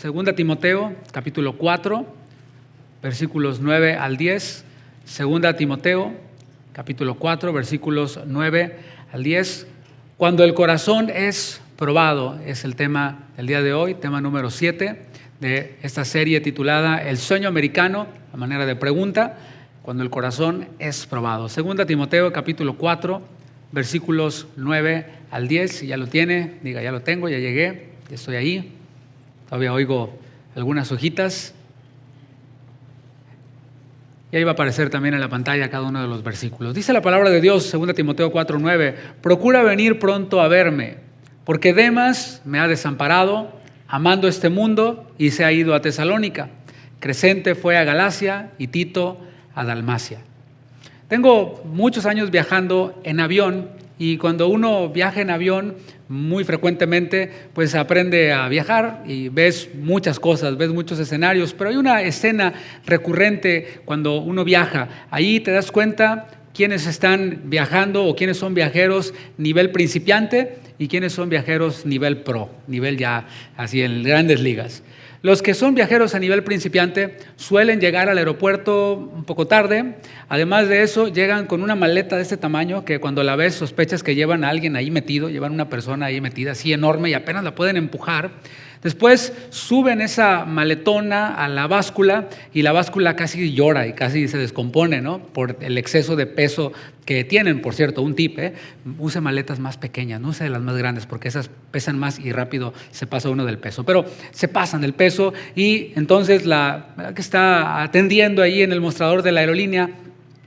2 Timoteo, capítulo 4, versículos 9 al 10. 2 Timoteo, capítulo 4, versículos 9 al 10. Cuando el corazón es probado, es el tema del día de hoy, tema número 7 de esta serie titulada El sueño americano, a manera de pregunta, cuando el corazón es probado. 2 Timoteo, capítulo 4, versículos 9 al 10. Si ya lo tiene, diga, ya lo tengo, ya llegué, ya estoy ahí. Todavía oigo algunas hojitas. Y ahí va a aparecer también en la pantalla cada uno de los versículos. Dice la palabra de Dios, 2 Timoteo 4, 9, procura venir pronto a verme, porque Demas me ha desamparado, amando este mundo, y se ha ido a Tesalónica. Crescente fue a Galacia y Tito a Dalmacia. Tengo muchos años viajando en avión, y cuando uno viaja en avión muy frecuentemente, pues aprende a viajar y ves muchas cosas, ves muchos escenarios, pero hay una escena recurrente cuando uno viaja. Ahí te das cuenta quiénes están viajando o quiénes son viajeros nivel principiante y quiénes son viajeros nivel pro, nivel ya así en grandes ligas. Los que son viajeros a nivel principiante suelen llegar al aeropuerto un poco tarde. Además de eso, llegan con una maleta de este tamaño que cuando la ves sospechas que llevan a alguien ahí metido, llevan una persona ahí metida así enorme y apenas la pueden empujar. Después suben esa maletona a la báscula y la báscula casi llora y casi se descompone, ¿no? Por el exceso de peso que tienen. Por cierto, un tip, use maletas más pequeñas, no use las más grandes porque esas pesan más y rápido se pasa uno del peso. Pero se pasan del peso y entonces la que está atendiendo ahí en el mostrador de la aerolínea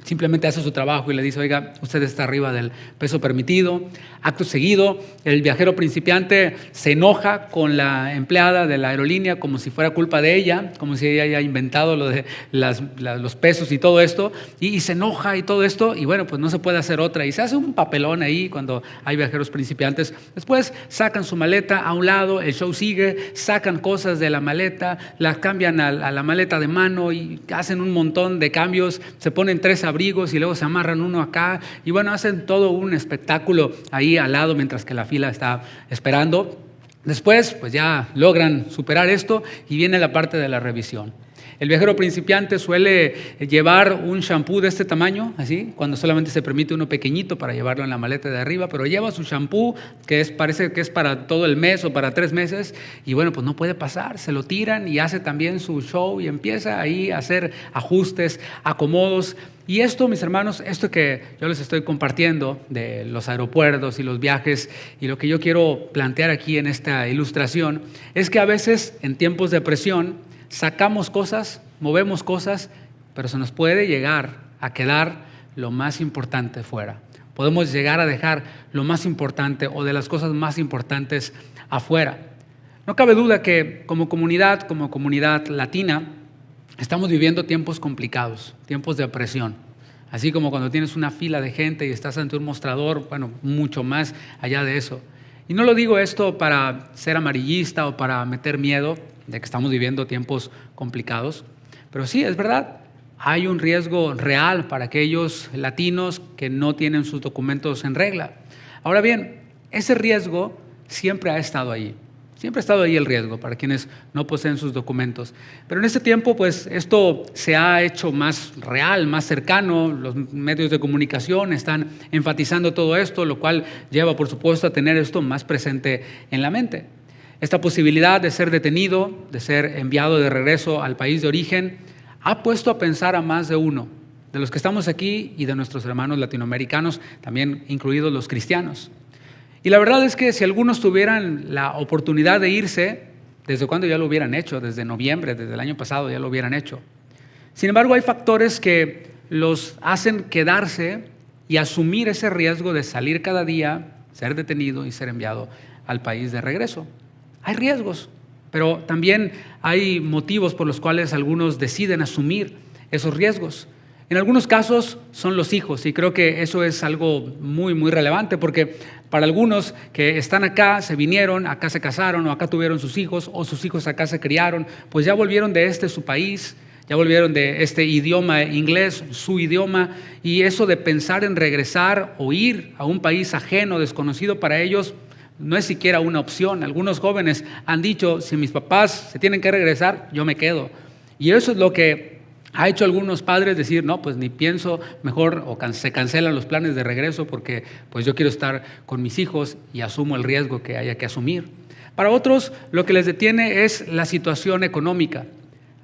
simplemente hace su trabajo y le dice, oiga, usted está arriba del peso permitido. Acto seguido, el viajero principiante se enoja con la empleada de la aerolínea como si fuera culpa de ella, como si ella haya inventado lo de los pesos y todo esto, y se enoja y todo esto, y bueno, pues no se puede hacer otra. Y se hace un papelón ahí cuando hay viajeros principiantes. Después sacan su maleta a un lado, el show sigue, sacan cosas de la maleta, las cambian a la maleta de mano y hacen un montón de cambios, se ponen 3 abrigos y luego se amarran uno acá y bueno, hacen todo un espectáculo ahí al lado mientras que la fila está esperando. Después pues ya logran superar esto y viene la parte de la revisión. El viajero principiante suele llevar un shampoo de este tamaño, así, cuando solamente se permite uno pequeñito para llevarlo en la maleta de arriba, pero lleva su shampoo que parece que es para todo el mes o para 3 meses y bueno, pues no puede pasar, se lo tiran y hace también su show y empieza ahí a hacer ajustes, acomodos. Y esto, mis hermanos, esto que yo les estoy compartiendo de los aeropuertos y los viajes y lo que yo quiero plantear aquí en esta ilustración es que a veces en tiempos de presión sacamos cosas, movemos cosas, pero se nos puede llegar a quedar lo más importante fuera. Podemos llegar a dejar lo más importante o de las cosas más importantes afuera. No cabe duda que como comunidad latina, estamos viviendo tiempos complicados, tiempos de presión. Así como cuando tienes una fila de gente y estás ante un mostrador, bueno, mucho más allá de eso. Y no lo digo esto para ser amarillista o para meter miedo de que estamos viviendo tiempos complicados, pero sí, es verdad, hay un riesgo real para aquellos latinos que no tienen sus documentos en regla. Ahora bien, ese riesgo siempre ha estado ahí. Siempre ha estado ahí el riesgo para quienes no poseen sus documentos. Pero en este tiempo, pues, esto se ha hecho más real, más cercano. Los medios de comunicación están enfatizando todo esto, lo cual lleva, por supuesto, a tener esto más presente en la mente. Esta posibilidad de ser detenido, de ser enviado de regreso al país de origen, ha puesto a pensar a más de uno, de los que estamos aquí y de nuestros hermanos latinoamericanos, también incluidos los cristianos. Y la verdad es que si algunos tuvieran la oportunidad de irse, ¿desde cuándo ya lo hubieran hecho? Desde noviembre, desde el año pasado ya lo hubieran hecho. Sin embargo, hay factores que los hacen quedarse y asumir ese riesgo de salir cada día, ser detenido y ser enviado al país de regreso. Hay riesgos, pero también hay motivos por los cuales algunos deciden asumir esos riesgos. En algunos casos son los hijos y creo que eso es algo muy, muy relevante porque para algunos que están acá, se vinieron, acá se casaron o acá tuvieron sus hijos o sus hijos acá se criaron, pues ya volvieron de su país, ya volvieron de este idioma inglés, su idioma, y eso de pensar en regresar o ir a un país ajeno, desconocido para ellos, no es siquiera una opción. Algunos jóvenes han dicho, si mis papás se tienen que regresar, yo me quedo. Y eso es lo que ha hecho algunos padres, decir, no, pues ni pienso, mejor o se cancelan los planes de regreso porque pues yo quiero estar con mis hijos y asumo el riesgo que haya que asumir. Para otros, lo que les detiene es la situación económica.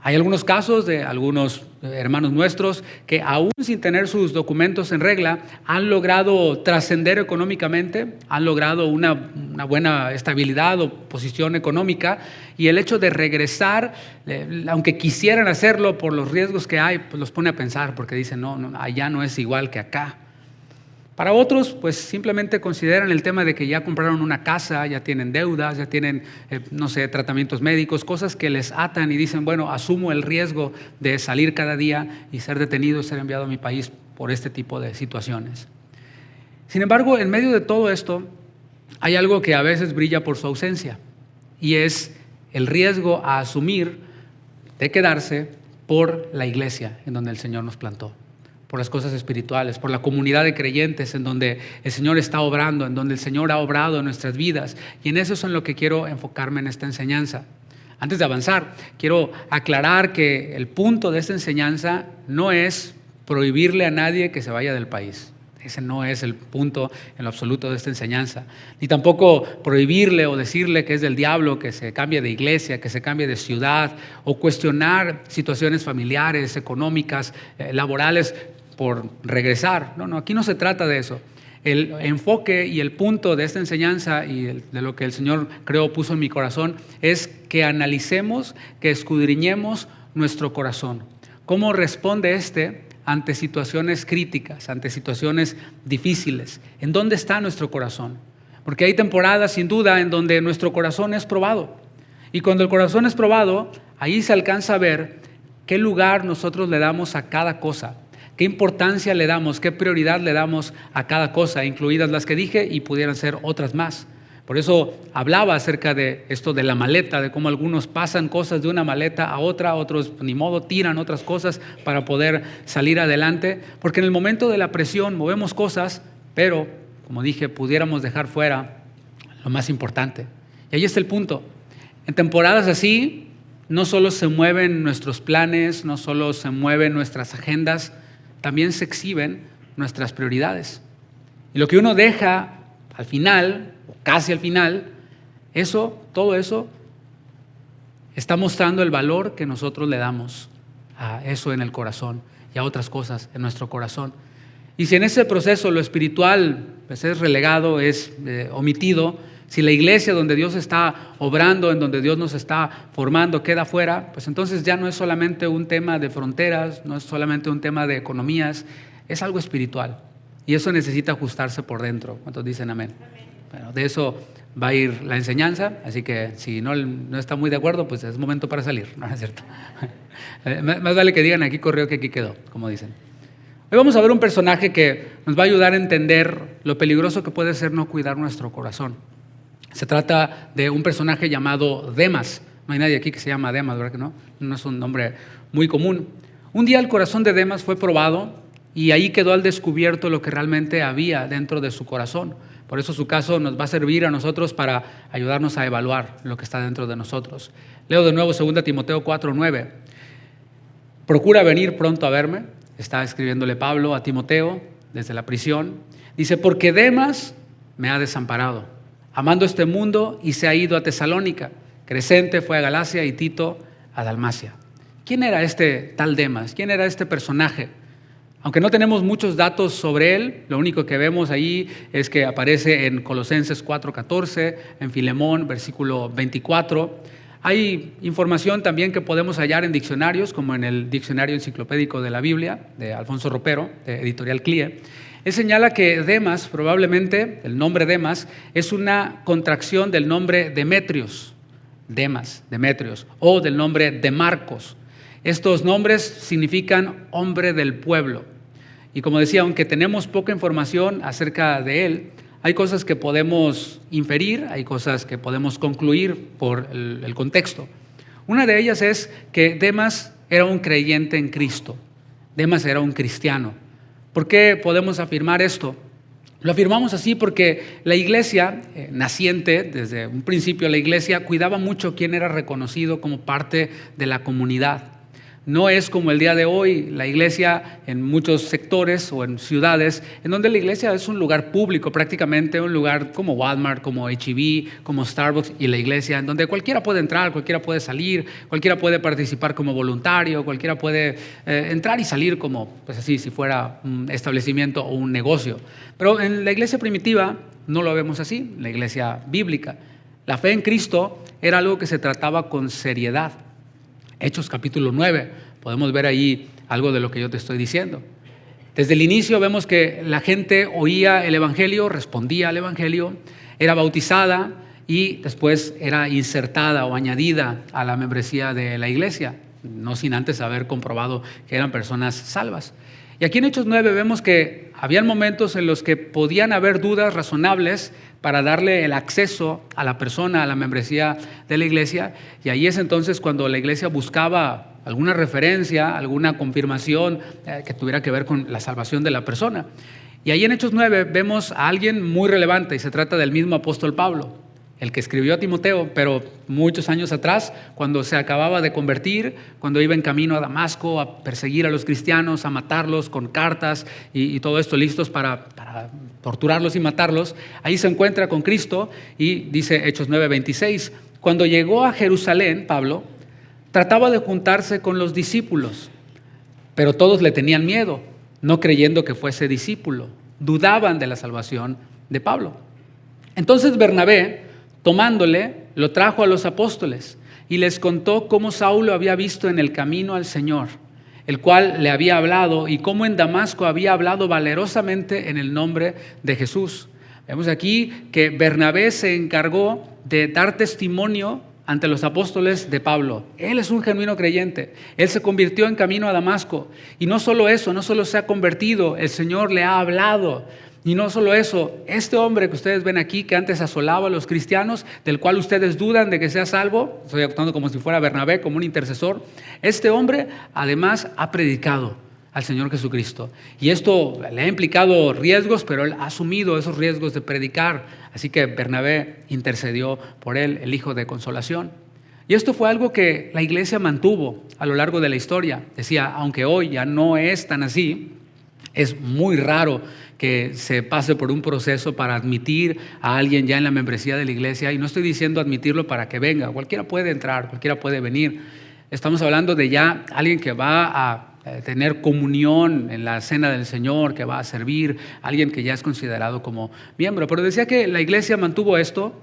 Hay algunos casos de algunos hermanos nuestros que aún sin tener sus documentos en regla han logrado trascender económicamente, han logrado una buena estabilidad o posición económica, y el hecho de regresar, aunque quisieran hacerlo por los riesgos que hay, pues los pone a pensar porque dicen, no, allá no es igual que acá. Para otros, pues simplemente consideran el tema de que ya compraron una casa, ya tienen deudas, ya tienen, tratamientos médicos, cosas que les atan y dicen, bueno, asumo el riesgo de salir cada día y ser detenido y ser enviado a mi país por este tipo de situaciones. Sin embargo, en medio de todo esto, hay algo que a veces brilla por su ausencia, y es el riesgo a asumir de quedarse por la iglesia en donde el Señor nos plantó, por las cosas espirituales, por la comunidad de creyentes en donde el Señor está obrando, en donde el Señor ha obrado en nuestras vidas. Y en eso es en lo que quiero enfocarme en esta enseñanza. Antes de avanzar, quiero aclarar que el punto de esta enseñanza no es prohibirle a nadie que se vaya del país. Ese no es el punto en lo absoluto de esta enseñanza. Ni tampoco prohibirle o decirle que es del diablo que se cambie de iglesia, que se cambie de ciudad, o cuestionar situaciones familiares, económicas, laborales, por regresar. No, aquí no se trata de eso. El enfoque y el punto de esta enseñanza y de lo que el Señor puso en mi corazón es que analicemos, que escudriñemos nuestro corazón. ¿Cómo responde ante situaciones críticas, ante situaciones difíciles? ¿En dónde está nuestro corazón? Porque hay temporadas, sin duda, en donde nuestro corazón es probado. Y cuando el corazón es probado, ahí se alcanza a ver qué lugar nosotros le damos a cada cosa. ¿Qué importancia le damos? ¿Qué prioridad le damos a cada cosa? Incluidas las que dije y pudieran ser otras más. Por eso hablaba acerca de esto de la maleta, de cómo algunos pasan cosas de una maleta a otra, otros ni modo tiran otras cosas para poder salir adelante. Porque en el momento de la presión movemos cosas, pero como dije, pudiéramos dejar fuera lo más importante. Y ahí está el punto. En temporadas así, no solo se mueven nuestros planes, no solo se mueven nuestras agendas, también se exhiben nuestras prioridades. Y lo que uno deja al final, o casi al final, todo eso está mostrando el valor que nosotros le damos a eso en el corazón y a otras cosas en nuestro corazón. Y si en ese proceso lo espiritual pues es relegado, es omitido, si la iglesia donde Dios está obrando, en donde Dios nos está formando, queda fuera, pues entonces ya no es solamente un tema de fronteras, no es solamente un tema de economías, es algo espiritual. Y eso necesita ajustarse por dentro. ¿Cuántos dicen amén? Bueno, de eso va a ir la enseñanza, así que si no está muy de acuerdo, pues es momento para salir, ¿no es cierto? Más vale que digan aquí corrió que aquí quedó, como dicen. Hoy vamos a ver un personaje que nos va a ayudar a entender lo peligroso que puede ser no cuidar nuestro corazón. Se trata de un personaje llamado Demas. No hay nadie aquí que se llama Demas, ¿verdad que no? No es un nombre muy común. Un día el corazón de Demas fue probado y ahí quedó al descubierto lo que realmente había dentro de su corazón. Por eso su caso nos va a servir a nosotros para ayudarnos a evaluar lo que está dentro de nosotros. Leo de nuevo 2 Timoteo 4:9. Procura venir pronto a verme. Está escribiéndole Pablo a Timoteo desde la prisión. Dice, porque Demas me ha desamparado, amando este mundo, y se ha ido a Tesalónica. Crescente fue a Galacia y Tito a Dalmacia. ¿Quién era este tal Demas? ¿Quién era este personaje? Aunque no tenemos muchos datos sobre él, lo único que vemos ahí es que aparece en Colosenses 4:14, en Filemón, versículo 24. Hay información también que podemos hallar en diccionarios, como en el Diccionario Enciclopédico de la Biblia, de Alfonso Ropero, de Editorial CLIE. Él señala que Demas, probablemente, el nombre Demas, es una contracción del nombre Demetrios, Demas, Demetrios, o del nombre de Marcos. Estos nombres significan hombre del pueblo. Y como decía, aunque tenemos poca información acerca de él, hay cosas que podemos inferir, hay cosas que podemos concluir por el contexto. Una de ellas es que Demas era un creyente en Cristo. Demas era un cristiano. ¿Por qué podemos afirmar esto? Lo afirmamos así porque la iglesia naciente, desde un principio la iglesia cuidaba mucho quién era reconocido como parte de la comunidad. No es como el día de hoy, la iglesia en muchos sectores o en ciudades, en donde la iglesia es un lugar público prácticamente, un lugar como Walmart, como H-E-B, como Starbucks y la iglesia, en donde cualquiera puede entrar, cualquiera puede salir, cualquiera puede participar como voluntario, cualquiera puede entrar y salir como, pues así, si fuera un establecimiento o un negocio. Pero en la iglesia primitiva no lo vemos así, la iglesia bíblica. La fe en Cristo era algo que se trataba con seriedad. Hechos capítulo 9, podemos ver ahí algo de lo que yo te estoy diciendo. Desde el inicio vemos que la gente oía el evangelio, respondía al evangelio, era bautizada y después era insertada o añadida a la membresía de la iglesia, no sin antes haber comprobado que eran personas salvas. Y aquí en Hechos 9 vemos que habían momentos en los que podían haber dudas razonables para darle el acceso a la persona, a la membresía de la iglesia, y ahí es entonces cuando la iglesia buscaba alguna referencia, alguna confirmación que tuviera que ver con la salvación de la persona. Y ahí en Hechos 9 vemos a alguien muy relevante, y se trata del mismo apóstol Pablo, el que escribió a Timoteo, pero muchos años atrás, cuando se acababa de convertir, cuando iba en camino a Damasco a perseguir a los cristianos, a matarlos con cartas y todo esto listos para torturarlos y matarlos, ahí se encuentra con Cristo y dice Hechos 9:26, cuando llegó a Jerusalén, Pablo trataba de juntarse con los discípulos, pero todos le tenían miedo, no creyendo que fuese discípulo, dudaban de la salvación de Pablo. Entonces Bernabé, tomándole, lo trajo a los apóstoles y les contó cómo Saulo había visto en el camino al Señor, el cual le había hablado, y cómo en Damasco había hablado valerosamente en el nombre de Jesús. Vemos aquí que Bernabé se encargó de dar testimonio ante los apóstoles de Pablo. Él es un genuino creyente. Él se convirtió en camino a Damasco. Y no solo eso, no solo se ha convertido, el Señor le ha hablado. Y no solo eso, este hombre que ustedes ven aquí, que antes asolaba a los cristianos, del cual ustedes dudan de que sea salvo, estoy actuando como si fuera Bernabé, como un intercesor, este hombre además ha predicado al Señor Jesucristo. Y esto le ha implicado riesgos, pero él ha asumido esos riesgos de predicar. Así que Bernabé intercedió por él, el hijo de consolación. Y esto fue algo que la iglesia mantuvo a lo largo de la historia. Decía, aunque hoy ya no es tan así, es muy raro que se pase por un proceso para admitir a alguien ya en la membresía de la iglesia. Y no estoy diciendo admitirlo para que venga. Cualquiera puede entrar, cualquiera puede venir. Estamos hablando de ya alguien que va a tener comunión en la cena del Señor, que va a servir, alguien que ya es considerado como miembro. Pero decía que la iglesia mantuvo esto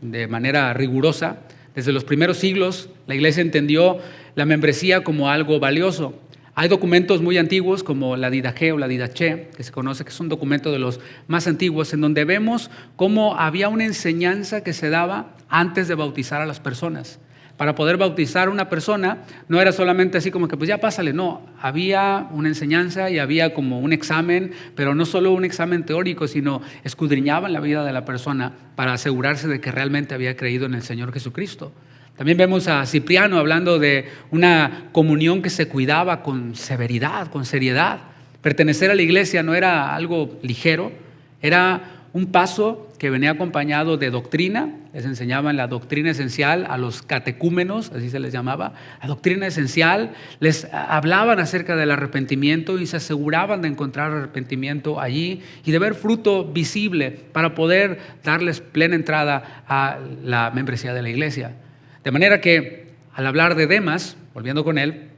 de manera rigurosa. Desde los primeros siglos, la iglesia entendió la membresía como algo valioso. Hay documentos muy antiguos como la Didache o la Didache, que se conoce que es un documento de los más antiguos, en donde vemos cómo había una enseñanza que se daba antes de bautizar a las personas. Para poder bautizar a una persona no era solamente así como que pues ya pásale, no, había una enseñanza y había como un examen, pero no solo un examen teórico, sino escudriñaban la vida de la persona para asegurarse de que realmente había creído en el Señor Jesucristo. También vemos a Cipriano hablando de una comunión que se cuidaba con severidad, con seriedad. Pertenecer a la iglesia no era algo ligero, era un paso que venía acompañado de doctrina. Les enseñaban la doctrina esencial a los catecúmenos, así se les llamaba. La doctrina esencial, les hablaban acerca del arrepentimiento y se aseguraban de encontrar arrepentimiento allí y de ver fruto visible para poder darles plena entrada a la membresía de la iglesia. De manera que al hablar de Demas, volviendo con él,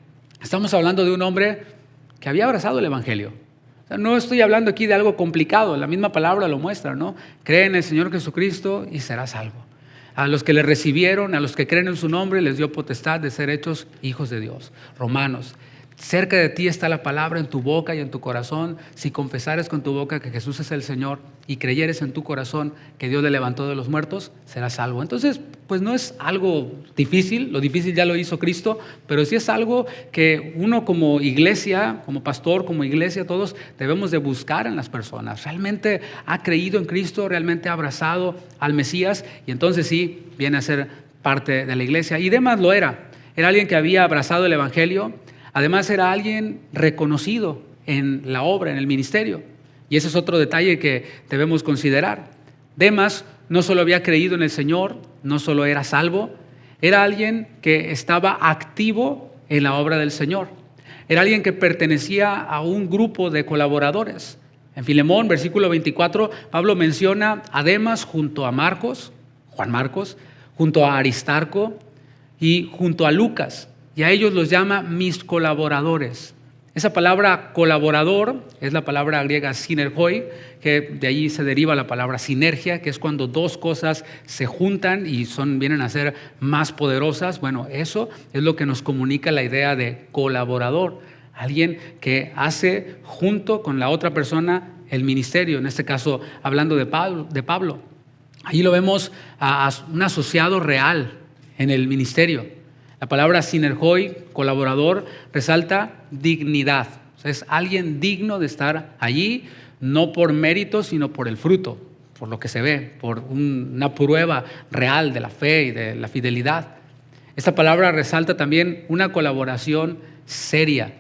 estamos hablando de un hombre que había abrazado el evangelio. O sea, no estoy hablando aquí de algo complicado, la misma palabra lo muestra, ¿no? Cree en el Señor Jesucristo y serás salvo. A los que le recibieron, a los que creen en su nombre, les dio potestad de ser hechos hijos de Dios. Romanos. Cerca de ti está la palabra en tu boca y en tu corazón. Si confesares con tu boca que Jesús es el Señor y creyeres en tu corazón que Dios le levantó de los muertos, serás salvo. Entonces, pues no es algo difícil, lo difícil ya lo hizo Cristo, pero sí es algo que uno como iglesia, como pastor, como iglesia, todos debemos de buscar en las personas. Realmente ha creído en Cristo, realmente ha abrazado al Mesías y entonces sí viene a ser parte de la iglesia. Y Demas lo era alguien que había abrazado el evangelio. Además era alguien reconocido en la obra, en el ministerio. Y ese es otro detalle que debemos considerar. Demas no solo había creído en el Señor, no solo era salvo, era alguien que estaba activo en la obra del Señor. Era alguien que pertenecía a un grupo de colaboradores. En Filemón, versículo 24, Pablo menciona a Demas junto a Marcos, Juan Marcos, junto a Aristarco y junto a Lucas. Y a ellos los llama mis colaboradores. Esa palabra colaborador es la palabra griega sinergoi, que de allí se deriva la palabra sinergia, que es cuando dos cosas se juntan y vienen a ser más poderosas. Bueno, eso es lo que nos comunica la idea de colaborador. Alguien que hace junto con la otra persona el ministerio, en este caso hablando de Pablo. Ahí lo vemos a un asociado real en el ministerio. La palabra sinergoi, colaborador, resalta dignidad. O sea, es alguien digno de estar allí, no por mérito, sino por el fruto, por lo que se ve, por una prueba real de la fe y de la fidelidad. Esta palabra resalta también una colaboración seria.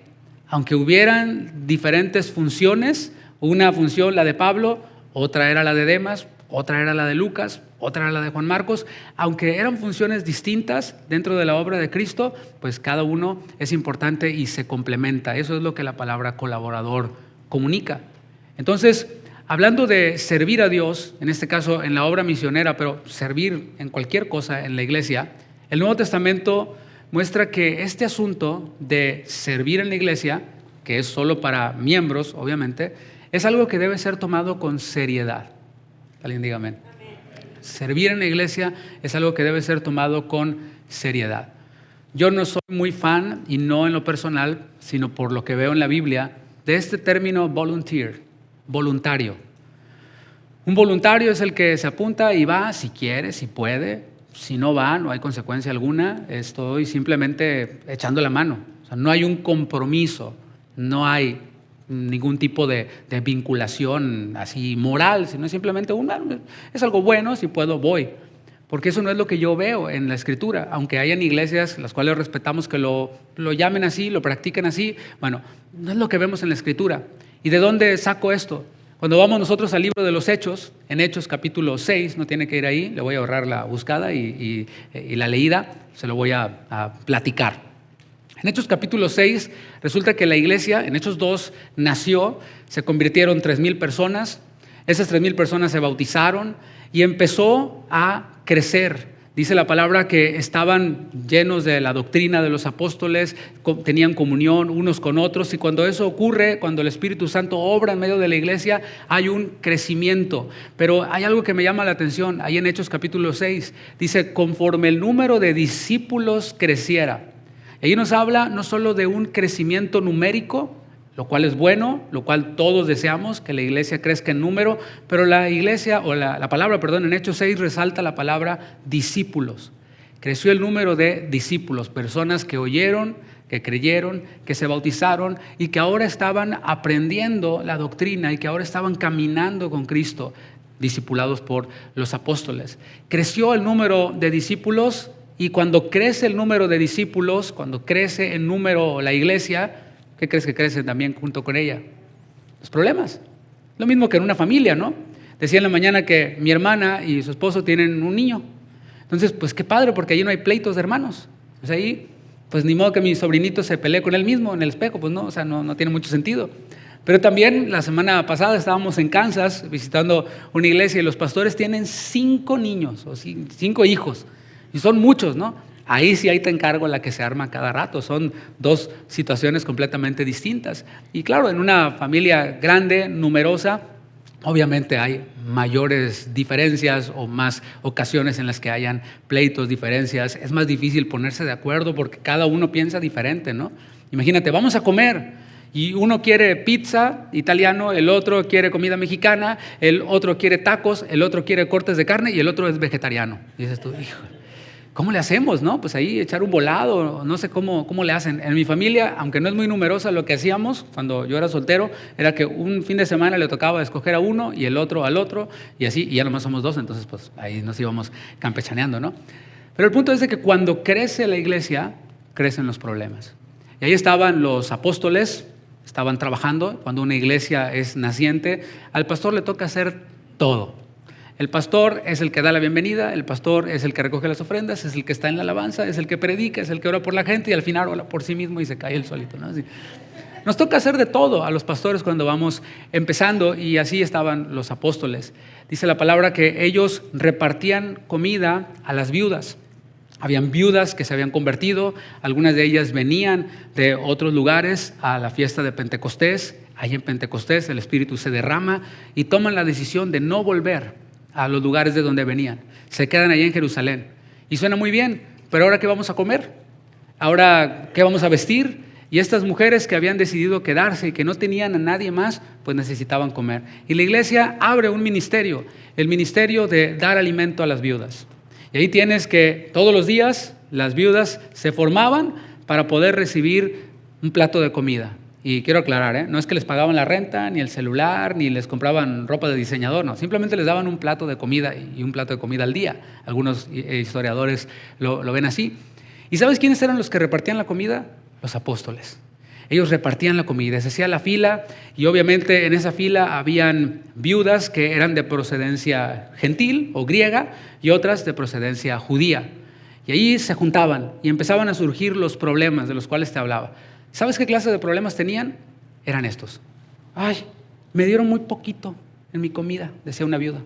Aunque hubieran diferentes funciones, una función la de Pablo, otra era la de Demas, otra era la de Lucas, otra era la de Juan Marcos. Aunque eran funciones distintas dentro de la obra de Cristo, pues cada uno es importante y se complementa. Eso es lo que la palabra colaborador comunica. Entonces, hablando de servir a Dios, en este caso en la obra misionera, pero servir en cualquier cosa en la iglesia, el Nuevo Testamento muestra que este asunto de servir en la iglesia, que es solo para miembros, obviamente, es algo que debe ser tomado con seriedad. Alguien diga amén. Servir en la iglesia es algo que debe ser tomado con seriedad. Yo no soy muy fan, y no en lo personal, sino por lo que veo en la Biblia, de este término volunteer, voluntario. Un voluntario es el que se apunta y va si quiere, si puede. Si no va, no hay consecuencia alguna. Estoy simplemente echando la mano. O sea, no hay un compromiso, no hay ningún tipo de vinculación así moral, sino simplemente es algo bueno, si puedo voy, porque eso no es lo que yo veo en la Escritura, aunque hayan iglesias las cuales respetamos que lo llamen así, lo practiquen así. Bueno, no es lo que vemos en la Escritura. ¿Y de dónde saco esto? Cuando vamos nosotros al libro de los Hechos, en Hechos capítulo 6, no tiene que ir ahí, le voy a ahorrar la buscada y la leída, se lo voy a platicar. En Hechos capítulo 6 resulta que la iglesia, en Hechos 2, nació, se convirtieron 3,000 personas, esas 3,000 personas se bautizaron y empezó a crecer. Dice la palabra que estaban llenos de la doctrina de los apóstoles, tenían comunión unos con otros, y cuando eso ocurre, cuando el Espíritu Santo obra en medio de la iglesia, hay un crecimiento. Pero hay algo que me llama la atención, ahí en Hechos capítulo 6, dice, conforme el número de discípulos creciera. Ahí nos habla no solo de un crecimiento numérico, lo cual es bueno, lo cual todos deseamos, que la iglesia crezca en número, pero la iglesia, o la palabra, en Hechos 6 resalta la palabra discípulos. Creció el número de discípulos, personas que oyeron, que creyeron, que se bautizaron y que ahora estaban aprendiendo la doctrina y que ahora estaban caminando con Cristo, discipulados por los apóstoles. Creció el número de discípulos. Y cuando crece el número de discípulos, cuando crece en número la iglesia, ¿qué crees que crece también junto con ella? Los problemas. Lo mismo que en una familia, ¿no? Decía en la mañana que mi hermana y su esposo tienen un niño. Entonces, pues qué padre, porque allí no hay pleitos de hermanos. Pues ahí, pues ni modo que mi sobrinito se pelee con él mismo en el espejo, pues no, o sea, no tiene mucho sentido. Pero también la semana pasada estábamos en Kansas visitando una iglesia y los pastores tienen 5 niños, o 5 hijos. Y son muchos, ¿no? Ahí sí hay te encargo la que se arma cada rato. Son 2 situaciones completamente distintas. Y claro, en una familia grande, numerosa, obviamente hay mayores diferencias o más ocasiones en las que hayan pleitos, diferencias. Es más difícil ponerse de acuerdo porque cada uno piensa diferente, ¿no? Imagínate, vamos a comer y uno quiere pizza italiano, el otro quiere comida mexicana, el otro quiere tacos, el otro quiere cortes de carne y el otro es vegetariano. Y dices tú, híjole, ¿cómo le hacemos, no? Pues ahí echar un volado, no sé cómo le hacen. En mi familia, aunque no es muy numerosa, lo que hacíamos cuando yo era soltero era que un fin de semana le tocaba escoger a uno y el otro al otro y así, y ya nomás somos 2, entonces pues ahí nos íbamos campechaneando, ¿no? Pero el punto es de que cuando crece la iglesia, crecen los problemas. Y ahí estaban los apóstoles, estaban trabajando. Cuando una iglesia es naciente, al pastor le toca hacer todo. El pastor es el que da la bienvenida, el pastor es el que recoge las ofrendas, es el que está en la alabanza, es el que predica, es el que ora por la gente y al final ora por sí mismo y se cae él solito, ¿no? Así. Nos toca hacer de todo a los pastores cuando vamos empezando, y así estaban los apóstoles. Dice la palabra que ellos repartían comida a las viudas. Habían viudas que se habían convertido, algunas de ellas venían de otros lugares a la fiesta de Pentecostés. Ahí en Pentecostés el Espíritu se derrama y toman la decisión de no volver a los lugares de donde venían. Se quedan ahí en Jerusalén. Y suena muy bien, pero ¿ahora qué vamos a comer? ¿Ahora qué vamos a vestir? Y estas mujeres que habían decidido quedarse y que no tenían a nadie más, pues necesitaban comer. Y la iglesia abre un ministerio, el ministerio de dar alimento a las viudas. Y ahí tienes que todos los días las viudas se formaban para poder recibir un plato de comida. Y quiero aclarar, no es que les pagaban la renta, ni el celular, ni les compraban ropa de diseñador, no. Simplemente les daban un plato de comida y un plato de comida al día. Algunos historiadores lo ven así. ¿Y sabes quiénes eran los que repartían la comida? Los apóstoles. Ellos repartían la comida, se hacía la fila y obviamente en esa fila habían viudas que eran de procedencia gentil o griega y otras de procedencia judía. Y ahí se juntaban y empezaban a surgir los problemas de los cuales te hablaba. ¿Sabes qué clase de problemas tenían? Eran estos. Ay, me dieron muy poquito en mi comida, decía una viuda.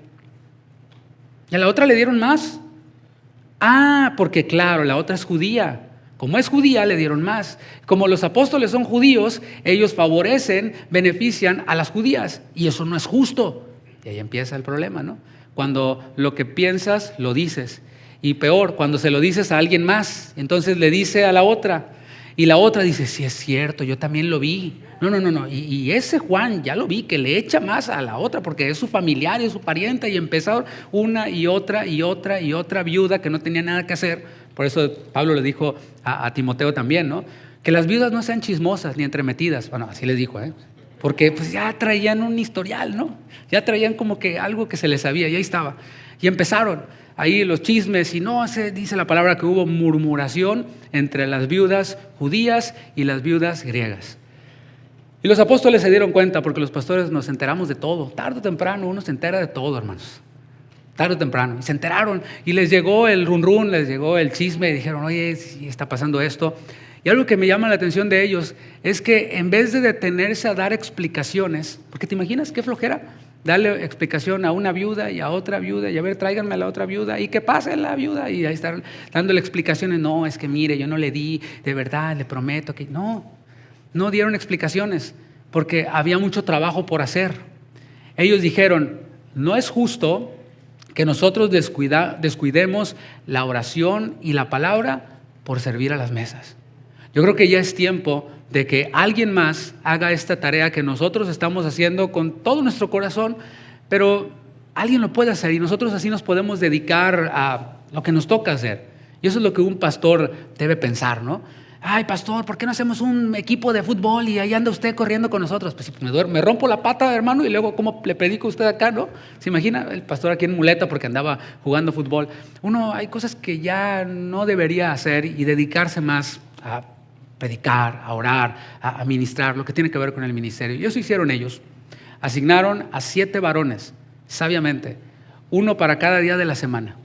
Y a la otra le dieron más. Ah, porque claro, la otra es judía. Como es judía, le dieron más. Como los apóstoles son judíos, ellos favorecen, benefician a las judías. Y eso no es justo. Y ahí empieza el problema, ¿no? Cuando lo que piensas, lo dices. Y peor, cuando se lo dices a alguien más, entonces le dice a la otra. Y la otra dice, sí es cierto, yo también lo vi. No. Y ese Juan, ya lo vi, que le echa más a la otra porque es su familiar y es su pariente. Y empezaron una y otra viuda que no tenía nada que hacer. Por eso Pablo le dijo a Timoteo también, ¿no? Que las viudas no sean chismosas ni entremetidas. Bueno, así les dijo, porque pues ya traían un historial, ¿no? Ya traían como que algo que se les sabía y ahí estaba. Y empezaron ahí los chismes y no, dice la palabra que hubo murmuración entre las viudas judías y las viudas griegas. Y los apóstoles se dieron cuenta porque los pastores nos enteramos de todo. Tarde o temprano uno se entera de todo, hermanos. Tarde o temprano. Y se enteraron y les llegó el run, les llegó el chisme y dijeron, oye, sí está pasando esto. Y algo que me llama la atención de ellos es que en vez de detenerse a dar explicaciones, porque te imaginas qué flojera, darle explicación a una viuda y a otra viuda y a ver, tráiganme a la otra viuda y que pase la viuda y ahí estar dándole explicaciones. No, es que mire, yo no le di, de verdad, le prometo que no dieron explicaciones porque había mucho trabajo por hacer. Ellos dijeron, no es justo que nosotros descuidemos la oración y la palabra por servir a las mesas. Yo creo que ya es tiempo de que alguien más haga esta tarea que nosotros estamos haciendo con todo nuestro corazón, pero alguien lo puede hacer y nosotros así nos podemos dedicar a lo que nos toca hacer. Y eso es lo que un pastor debe pensar, ¿no? Ay, pastor, ¿por qué no hacemos un equipo de fútbol y ahí anda usted corriendo con nosotros? Pues me rompo la pata, hermano, y luego ¿cómo le predico a usted acá, no? ¿Se imagina el pastor aquí en muleta porque andaba jugando fútbol? Hay cosas que ya no debería hacer y dedicarse más a predicar, a orar, a ministrar, lo que tiene que ver con el ministerio. Y eso hicieron ellos. Asignaron a 7 varones, sabiamente, 1 para cada día de la semana,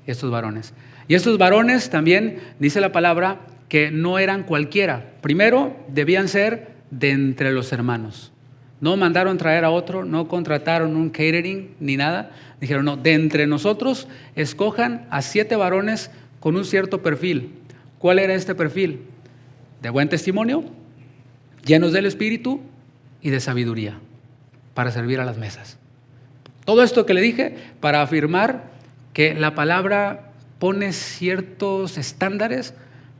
estos varones. Y estos varones también, dice la palabra, que no eran cualquiera. Primero, debían ser de entre los hermanos. No mandaron traer a otro, no contrataron un catering ni nada. Dijeron, no, de entre nosotros escojan a 7 varones con un cierto perfil. ¿Cuál era este perfil? De buen testimonio, llenos del Espíritu y de sabiduría para servir a las mesas. Todo esto que le dije para afirmar que la palabra pone ciertos estándares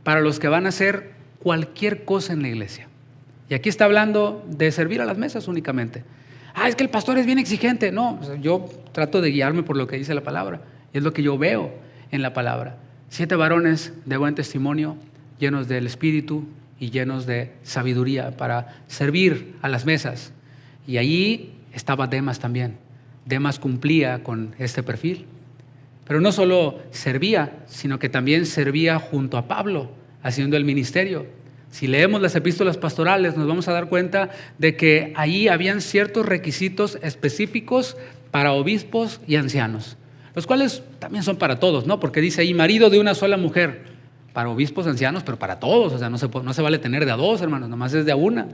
para los que van a hacer cualquier cosa en la iglesia. Y aquí está hablando de servir a las mesas únicamente. Es que el pastor es bien exigente. No, yo trato de guiarme por lo que dice la palabra. Y es lo que yo veo en la palabra. 7 varones de buen testimonio, llenos del Espíritu y llenos de sabiduría para servir a las mesas. Y allí estaba Demas también. Demas cumplía con este perfil. Pero no solo servía, sino que también servía junto a Pablo, haciendo el ministerio. Si leemos las epístolas pastorales, nos vamos a dar cuenta de que ahí habían ciertos requisitos específicos para obispos y ancianos, los cuales también son para todos, ¿no? Porque dice ahí, marido de una sola mujer, para obispos, ancianos, pero para todos. O sea, no se vale tener de a dos, hermanos, nomás es de a una.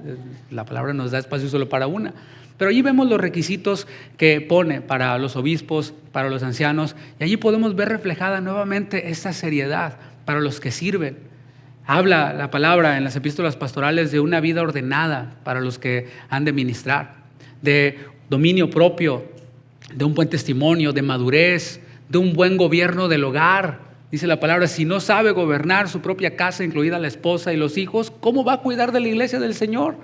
La palabra nos da espacio solo para una. Pero allí vemos los requisitos que pone para los obispos, para los ancianos, y allí podemos ver reflejada nuevamente esta seriedad para los que sirven. Habla la palabra en las epístolas pastorales de una vida ordenada para los que han de ministrar, de dominio propio, de un buen testimonio, de madurez, de un buen gobierno del hogar. Dice la palabra, si no sabe gobernar su propia casa, incluida la esposa y los hijos, ¿cómo va a cuidar de la iglesia del Señor?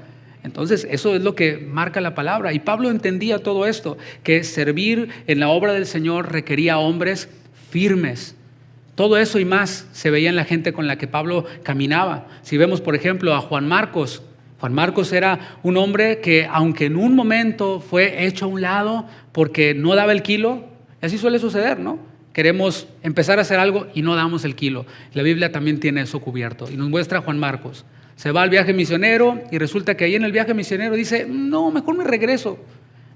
Entonces, eso es lo que marca la palabra. Y Pablo entendía todo esto, que servir en la obra del Señor requería hombres firmes. Todo eso y más se veía en la gente con la que Pablo caminaba. Si vemos, por ejemplo, a Juan Marcos era un hombre que, aunque en un momento fue hecho a un lado porque no daba el kilo, así suele suceder, ¿no? Queremos empezar a hacer algo y no damos el kilo. La Biblia también tiene eso cubierto y nos muestra a Juan Marcos. Se va al viaje misionero y resulta que ahí en el viaje misionero dice, no, mejor me regreso.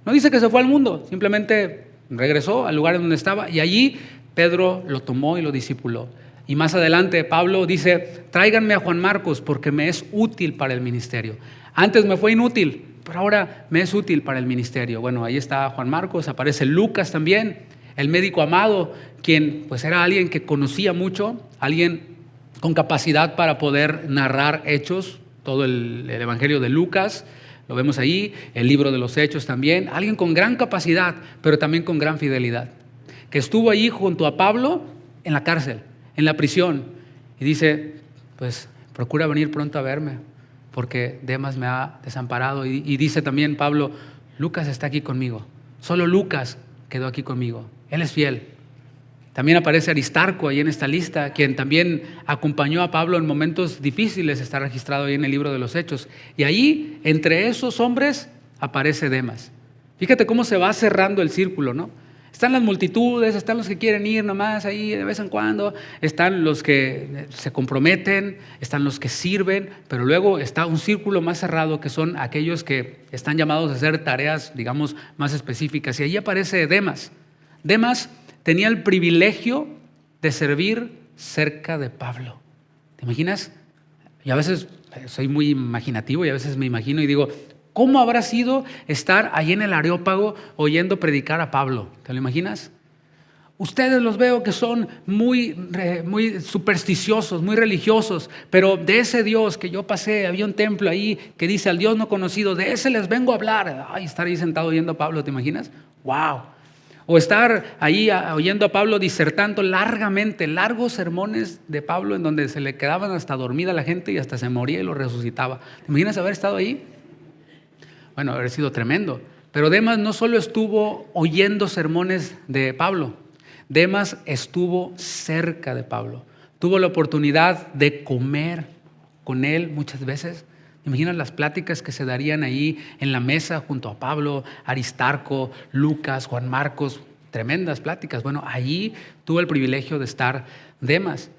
No dice que se fue al mundo, simplemente regresó al lugar en donde estaba y allí Pedro lo tomó y lo discipuló. Y más adelante Pablo dice, tráiganme a Juan Marcos porque me es útil para el ministerio. Antes me fue inútil, pero ahora me es útil para el ministerio. Bueno, ahí está Juan Marcos, aparece Lucas también, el médico amado, quien pues era alguien que conocía mucho, alguien con capacidad para poder narrar hechos, todo el evangelio de Lucas, lo vemos ahí, el libro de los Hechos también, alguien con gran capacidad, pero también con gran fidelidad, que estuvo ahí junto a Pablo en la cárcel, en la prisión, y dice, pues procura venir pronto a verme, porque Demas me ha desamparado, y dice también Pablo, Lucas está aquí conmigo, solo Lucas quedó aquí conmigo, él es fiel. También aparece Aristarco ahí en esta lista, quien también acompañó a Pablo en momentos difíciles, está registrado ahí en el libro de los Hechos. Y ahí, entre esos hombres, aparece Demas. Fíjate cómo se va cerrando el círculo, ¿no? Están las multitudes, están los que quieren ir nomás ahí de vez en cuando, están los que se comprometen, están los que sirven, pero luego está un círculo más cerrado que son aquellos que están llamados a hacer tareas, digamos, más específicas. Y ahí aparece Demas. Demas tenía el privilegio de servir cerca de Pablo. ¿Te imaginas? Y a veces soy muy imaginativo y a veces me imagino y digo, ¿cómo habrá sido estar ahí en el Areópago oyendo predicar a Pablo? ¿Te lo imaginas? Ustedes los veo que son muy supersticiosos, muy religiosos, pero de ese Dios que yo pasé, había un templo ahí que dice al Dios no conocido, de ese les vengo a hablar. Ay, estar ahí sentado oyendo a Pablo, ¿te imaginas? ¡Wow! O estar ahí oyendo a Pablo disertando largamente, largos sermones de Pablo en donde se le quedaban hasta dormida la gente y hasta se moría y lo resucitaba. ¿Te imaginas haber estado ahí? Bueno, haber sido tremendo. Pero Demas no solo estuvo oyendo sermones de Pablo, Demas estuvo cerca de Pablo. Tuvo la oportunidad de comer con él muchas veces. Imaginas las pláticas que se darían ahí en la mesa junto a Pablo, Aristarco, Lucas, Juan Marcos, tremendas pláticas. Bueno, allí tuvo el privilegio de estar Demas.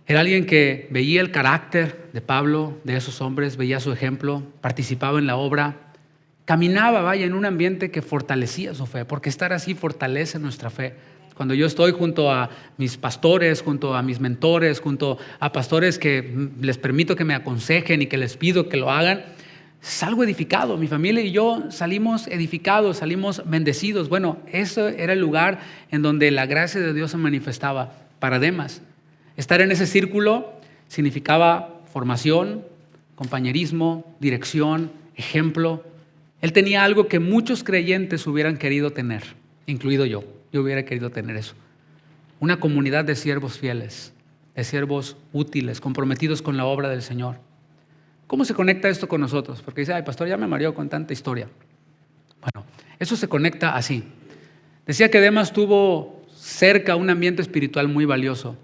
Era alguien que veía el carácter de Pablo, de esos hombres, veía su ejemplo, participaba en la obra, caminaba, en un ambiente que fortalecía su fe, porque estar así fortalece nuestra fe. Cuando yo estoy junto a mis pastores, junto a mis mentores, junto a pastores que les permito que me aconsejen y que les pido que lo hagan, salgo edificado. Mi familia y yo salimos edificados, salimos bendecidos. Bueno, ese era el lugar en donde la gracia de Dios se manifestaba para Demas. Estar en ese círculo significaba formación, compañerismo, dirección, ejemplo. Él tenía algo que muchos creyentes hubieran querido tener, incluido yo. Yo hubiera querido tener eso. Una comunidad de siervos fieles, de siervos útiles, comprometidos con la obra del Señor. ¿Cómo se conecta esto con nosotros? Porque dice, ay, pastor, ya me mareó con tanta historia. Bueno, eso se conecta así. Decía que Demas tuvo cerca un ambiente espiritual muy valioso.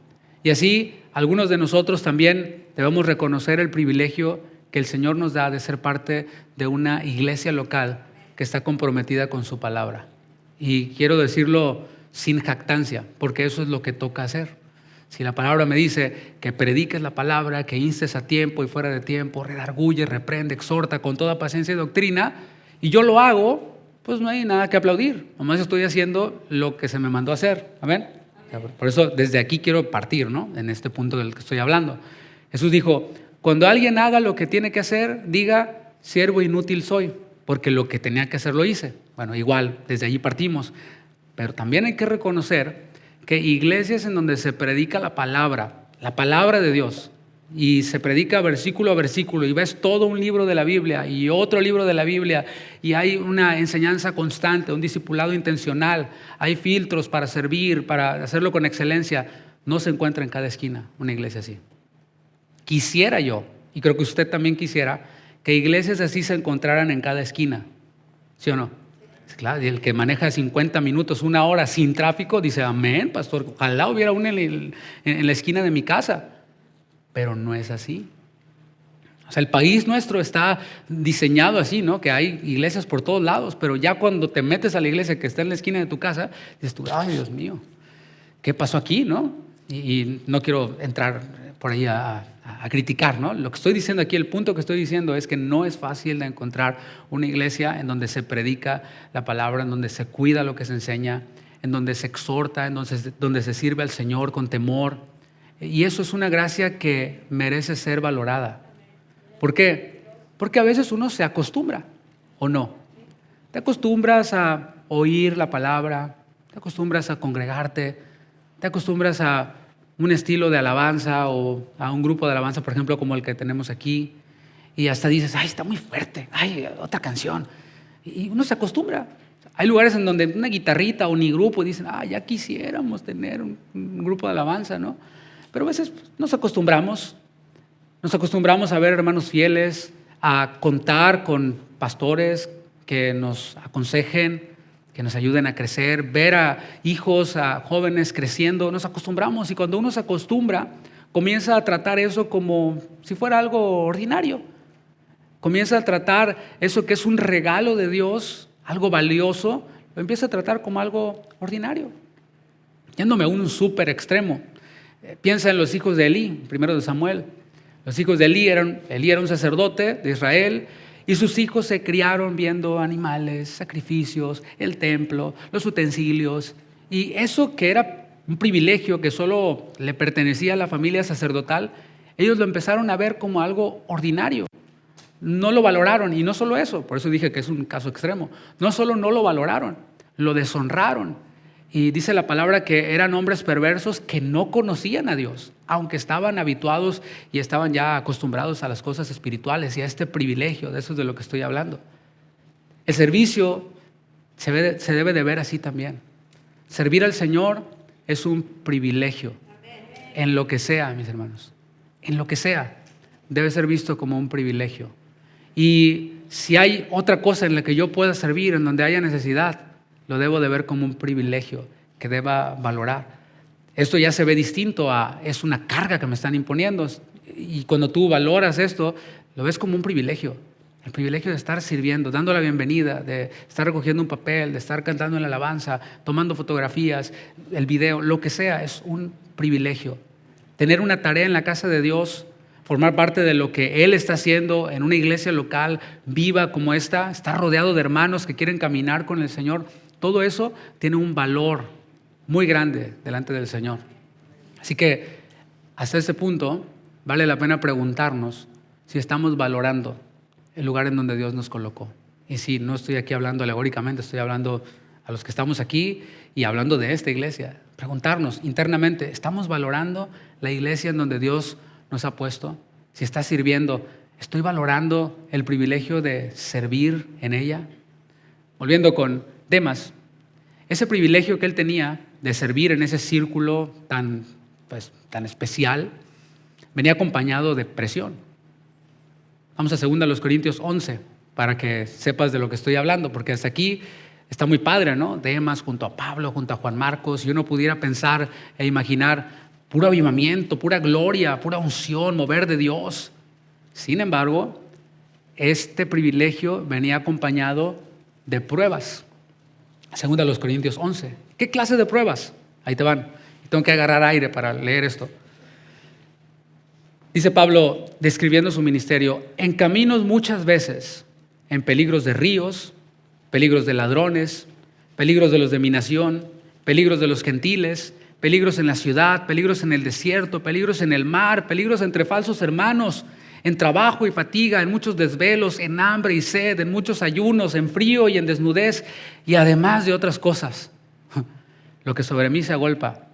Y así, algunos de nosotros también debemos reconocer el privilegio que el Señor nos da de ser parte de una iglesia local que está comprometida con su palabra. Y quiero decirlo sin jactancia, porque eso es lo que toca hacer. Si la palabra me dice que prediques la palabra, que instes a tiempo y fuera de tiempo, redarguye, reprende, exhorta con toda paciencia y doctrina, y yo lo hago, pues no hay nada que aplaudir. Nomás estoy haciendo lo que se me mandó a hacer. ¿Amén? Por eso desde aquí quiero partir, ¿no? En este punto del que estoy hablando. Jesús dijo, cuando alguien haga lo que tiene que hacer, diga, siervo inútil soy, porque lo que tenía que hacer lo hice. Bueno, igual, desde allí partimos. Pero también hay que reconocer que iglesias en donde se predica la palabra de Dios, y se predica versículo a versículo, y ves todo un libro de la Biblia y otro libro de la Biblia, y hay una enseñanza constante, un discipulado intencional, hay filtros para servir, para hacerlo con excelencia, no se encuentra en cada esquina una iglesia así. Quisiera yo, y creo que usted también quisiera, que iglesias así se encontraran en cada esquina, ¿sí o no? Claro, y el que maneja 50 minutos, una hora sin tráfico, dice, amén, pastor, ojalá hubiera una en la esquina de mi casa. Pero no es así. O sea, el país nuestro está diseñado así, ¿no? Que hay iglesias por todos lados, pero ya cuando te metes a la iglesia que está en la esquina de tu casa, dices tú, ay, Dios mío, ¿qué pasó aquí, no? Y no quiero entrar por ahí a criticar, ¿no? Lo que estoy diciendo aquí, el punto que estoy diciendo es que no es fácil de encontrar una iglesia en donde se predica la palabra, en donde se cuida lo que se enseña, en donde se exhorta, en donde se sirve al Señor con temor. Y eso es una gracia que merece ser valorada. ¿Por qué? Porque a veces uno se acostumbra, ¿o no? Te acostumbras a oír la palabra, te acostumbras a congregarte, te acostumbras a un estilo de alabanza o a un grupo de alabanza, por ejemplo, como el que tenemos aquí, y hasta dices, ay, está muy fuerte, ay, otra canción. Y uno se acostumbra. Hay lugares en donde una guitarrita o ni grupo dicen, ah, ya quisiéramos tener un grupo de alabanza, ¿no? Pero a veces nos acostumbramos a ver hermanos fieles, a contar con pastores que nos aconsejen, que nos ayuden a crecer, ver a hijos, a jóvenes creciendo. Nos acostumbramos, y cuando uno se acostumbra, comienza a tratar eso como si fuera algo ordinario. Comienza a tratar eso que es un regalo de Dios, algo valioso, lo empieza a tratar como algo ordinario. Yéndome a un súper extremo. Piensa en los hijos de Elí, primero de Samuel. Los hijos de Elí era un sacerdote de Israel, y sus hijos se criaron viendo animales, sacrificios, el templo, los utensilios. Y eso que era un privilegio que solo le pertenecía a la familia sacerdotal, ellos lo empezaron a ver como algo ordinario. No lo valoraron, y no solo eso, por eso dije que es un caso extremo. No solo no lo valoraron, lo deshonraron. Y dice la palabra que eran hombres perversos que no conocían a Dios, aunque estaban habituados y estaban ya acostumbrados a las cosas espirituales y a este privilegio. De eso es de lo que estoy hablando. El servicio se debe de ver así también. Servir al Señor es un privilegio. En lo que sea, mis hermanos, en lo que sea, debe ser visto como un privilegio. Y si hay otra cosa en la que yo pueda servir, en donde haya necesidad, lo debo de ver como un privilegio que deba valorar. Esto ya se ve distinto a, es una carga que me están imponiendo. Y cuando tú valoras esto, lo ves como un privilegio. El privilegio de estar sirviendo, dando la bienvenida, de estar recogiendo un papel, de estar cantando en la alabanza, tomando fotografías, el video, lo que sea, es un privilegio. Tener una tarea en la casa de Dios, formar parte de lo que Él está haciendo en una iglesia local viva como esta, estar rodeado de hermanos que quieren caminar con el Señor. Todo eso tiene un valor muy grande delante del Señor. Así que hasta este punto vale la pena preguntarnos si estamos valorando el lugar en donde Dios nos colocó. Y sí, no estoy aquí hablando alegóricamente, estoy hablando a los que estamos aquí y hablando de esta iglesia. Preguntarnos internamente, ¿estamos valorando la iglesia en donde Dios nos ha puesto? Si está sirviendo, ¿estoy valorando el privilegio de servir en ella? Volviendo con Demas, ese privilegio que él tenía de servir en ese círculo tan especial, venía acompañado de presión. Vamos a 2 Corintios 11 para que sepas de lo que estoy hablando, porque hasta aquí está muy padre, ¿no? Demas junto a Pablo, junto a Juan Marcos, y uno pudiera pensar e imaginar puro avivamiento, pura gloria, pura unción, mover de Dios. Sin embargo, este privilegio venía acompañado de pruebas. 2 Corintios 11. ¿Qué clase de pruebas? Ahí te van. Tengo que agarrar aire para leer esto. Dice Pablo, describiendo su ministerio, en caminos muchas veces, en peligros de ríos, peligros de ladrones, peligros de los de mi nación, peligros de los gentiles, peligros en la ciudad, peligros en el desierto, peligros en el mar, peligros entre falsos hermanos, en trabajo y fatiga, en muchos desvelos, en hambre y sed, en muchos ayunos, en frío y en desnudez, y además de otras cosas. Lo que sobre mí se agolpa,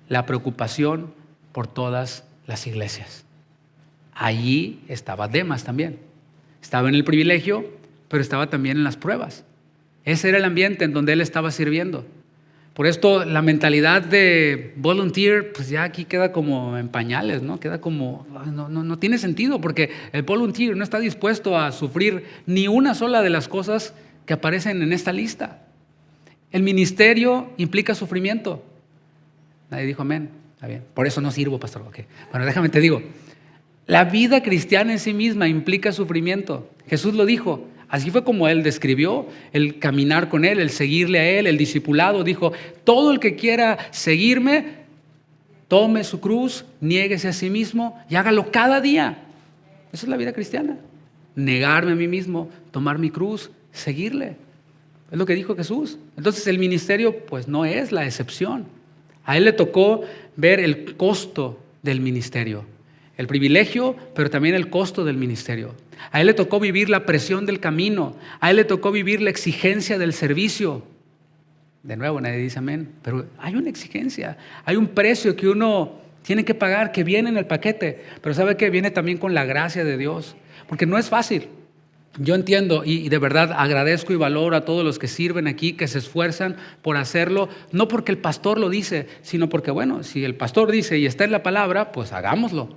la preocupación por todas las iglesias. Allí estaba Demas también. Estaba en el privilegio, pero estaba también en las pruebas. Ese era el ambiente en donde él estaba sirviendo. Por esto la mentalidad de volunteer, pues ya aquí queda como en pañales, ¿no? Queda como, no tiene sentido, porque el volunteer no está dispuesto a sufrir ni una sola de las cosas que aparecen en esta lista. El ministerio implica sufrimiento. Nadie dijo amén. Está bien. Por eso no sirvo, pastor. Okay. Bueno, déjame te digo. La vida cristiana en sí misma implica sufrimiento. Jesús lo dijo. Así fue como Él describió el caminar con Él, el seguirle a Él, el discipulado. Dijo, todo el que quiera seguirme, tome su cruz, niéguese a sí mismo y hágalo cada día. Esa es la vida cristiana. Negarme a mí mismo, tomar mi cruz, seguirle. Es lo que dijo Jesús. Entonces el ministerio pues no es la excepción. A Él le tocó ver el costo del ministerio. El privilegio, pero también el costo del ministerio. A Él le tocó vivir la presión del camino. A Él le tocó vivir la exigencia del servicio. De nuevo, nadie dice amén, pero hay una exigencia. Hay un precio que uno tiene que pagar, que viene en el paquete. Pero ¿sabe qué? Viene también con la gracia de Dios. Porque no es fácil. Yo entiendo y de verdad agradezco y valoro a todos los que sirven aquí, que se esfuerzan por hacerlo, no porque el pastor lo dice, sino porque, bueno, si el pastor dice y está en la palabra, pues hagámoslo.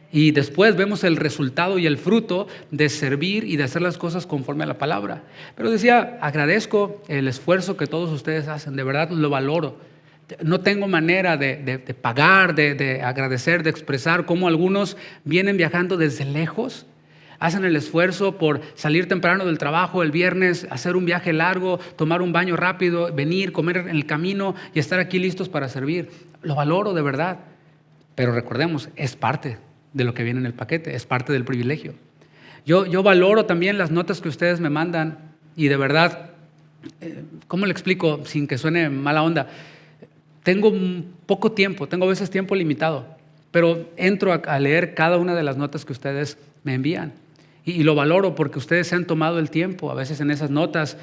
Y después vemos el resultado y el fruto de servir y de hacer las cosas conforme a la palabra. Pero decía, agradezco el esfuerzo que todos ustedes hacen, de verdad lo valoro. No tengo manera de pagar, de agradecer, de expresar cómo algunos vienen viajando desde lejos. Hacen el esfuerzo por salir temprano del trabajo el viernes, hacer un viaje largo, tomar un baño rápido, venir, comer en el camino y estar aquí listos para servir. Lo valoro de verdad. Pero recordemos, es parte de lo que viene en el paquete, es parte del privilegio. Yo valoro también las notas que ustedes me mandan y de verdad, ¿cómo le explico sin que suene mala onda? Tengo poco tiempo, tengo a veces tiempo limitado, pero entro a leer cada una de las notas que ustedes me envían y lo valoro porque ustedes se han tomado el tiempo. A veces en esas notas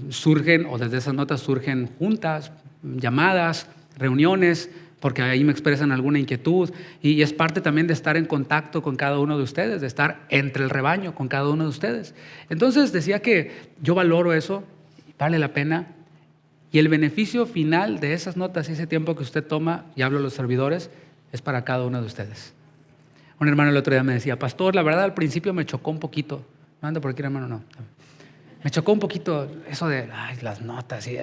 surgen, o desde esas notas surgen juntas, llamadas, reuniones, porque ahí me expresan alguna inquietud y es parte también de estar en contacto con cada uno de ustedes, de estar entre el rebaño con cada uno de ustedes. Entonces decía que yo valoro eso, vale la pena, y el beneficio final de esas notas y ese tiempo que usted toma, y hablo a los servidores, es para cada uno de ustedes. Un hermano el otro día me decía, pastor, la verdad al principio me chocó un poquito. No anda por aquí, hermano, no. Me chocó un poquito eso de las notas y...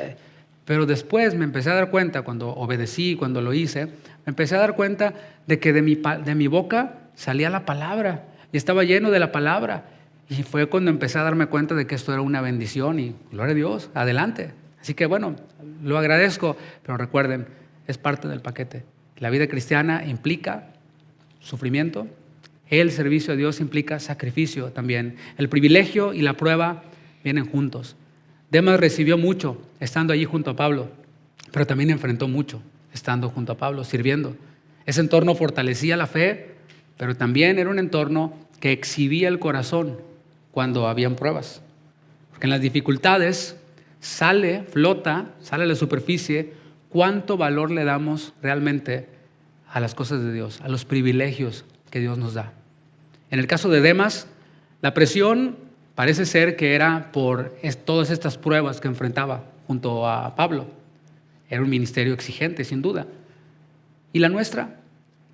Pero después me empecé a dar cuenta, cuando obedecí, cuando lo hice, me empecé a dar cuenta de que de mi boca salía la palabra y estaba lleno de la palabra. Y fue cuando empecé a darme cuenta de que esto era una bendición y gloria a Dios, adelante. Así que bueno, lo agradezco, pero recuerden, es parte del paquete. La vida cristiana implica sufrimiento, el servicio a Dios implica sacrificio también. El privilegio y la prueba vienen juntos. Demas recibió mucho estando allí junto a Pablo, pero también enfrentó mucho estando junto a Pablo, sirviendo. Ese entorno fortalecía la fe, pero también era un entorno que exhibía el corazón cuando habían pruebas. Porque en las dificultades flota, sale a la superficie cuánto valor le damos realmente a las cosas de Dios, a los privilegios que Dios nos da. En el caso de Demas, la presión parece ser que era por todas estas pruebas que enfrentaba junto a Pablo. Era un ministerio exigente, sin duda. ¿Y la nuestra?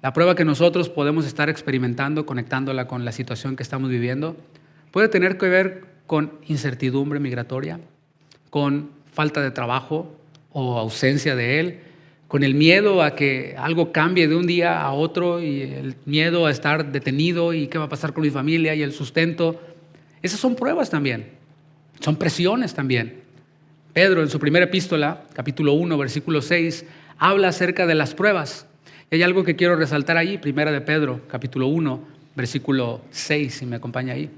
La prueba que nosotros podemos estar experimentando, conectándola con la situación que estamos viviendo, puede tener que ver con incertidumbre migratoria, con falta de trabajo o ausencia de él, con el miedo a que algo cambie de un día a otro y el miedo a estar detenido y qué va a pasar con mi familia y el sustento. Esas son pruebas también, son presiones también. Pedro en su primera epístola, capítulo 1, versículo 6, habla acerca de las pruebas. Y hay algo que quiero resaltar ahí, Primera de Pedro, capítulo 1, versículo 6, si me acompaña ahí.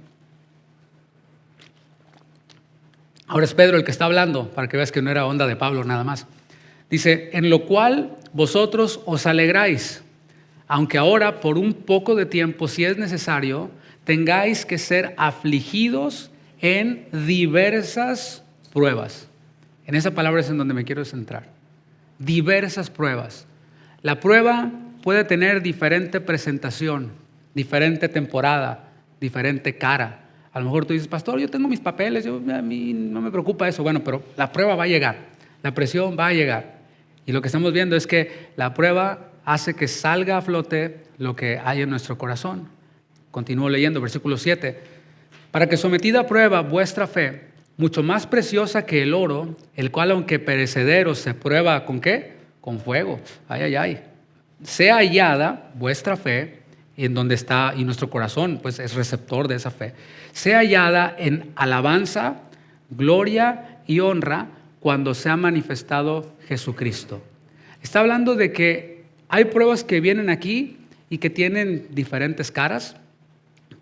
Ahora es Pedro el que está hablando, para que veas que no era onda de Pablo nada más. Dice, en lo cual vosotros os alegráis, aunque ahora por un poco de tiempo, si es necesario, tengáis que ser afligidos en diversas pruebas. En esa palabra es en donde me quiero centrar. Diversas pruebas. La prueba puede tener diferente presentación, diferente temporada, diferente cara. A lo mejor tú dices, pastor, yo tengo mis papeles, a mí no me preocupa eso. Bueno, pero la prueba va a llegar, la presión va a llegar. Y lo que estamos viendo es que la prueba hace que salga a flote lo que hay en nuestro corazón. Continúo leyendo, versículo 7. Para que sometida a prueba vuestra fe, mucho más preciosa que el oro, el cual aunque perecedero se prueba ¿con qué? Con fuego. Ay, ay, ay. Sea hallada vuestra fe, en donde está, y nuestro corazón pues es receptor de esa fe, sea hallada en alabanza, gloria y honra cuando se ha manifestado Jesucristo. Está hablando de que hay pruebas que vienen aquí y que tienen diferentes caras,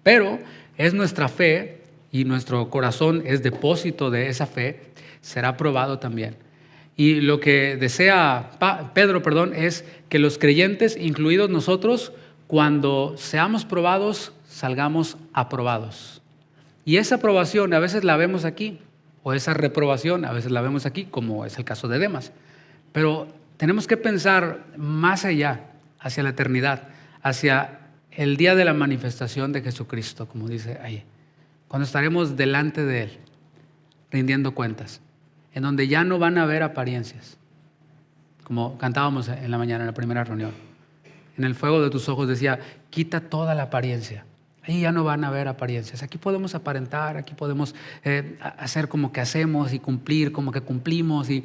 pero es nuestra fe y nuestro corazón es depósito de esa fe, será probado también. Y lo que desea Pedro, es que los creyentes, incluidos nosotros, cuando seamos probados, salgamos aprobados. Y esa aprobación a veces la vemos aquí, o esa reprobación a veces la vemos aquí, como es el caso de Demas. Pero tenemos que pensar más allá, hacia la eternidad, hacia el día de la manifestación de Jesucristo, como dice ahí, cuando estaremos delante de Él, rindiendo cuentas, en donde ya no van a haber apariencias, como cantábamos en la mañana en la primera reunión. En el fuego de tus ojos decía, quita toda la apariencia. Ahí ya no van a haber apariencias. Aquí podemos aparentar, aquí podemos hacer como que hacemos y cumplir, como que cumplimos y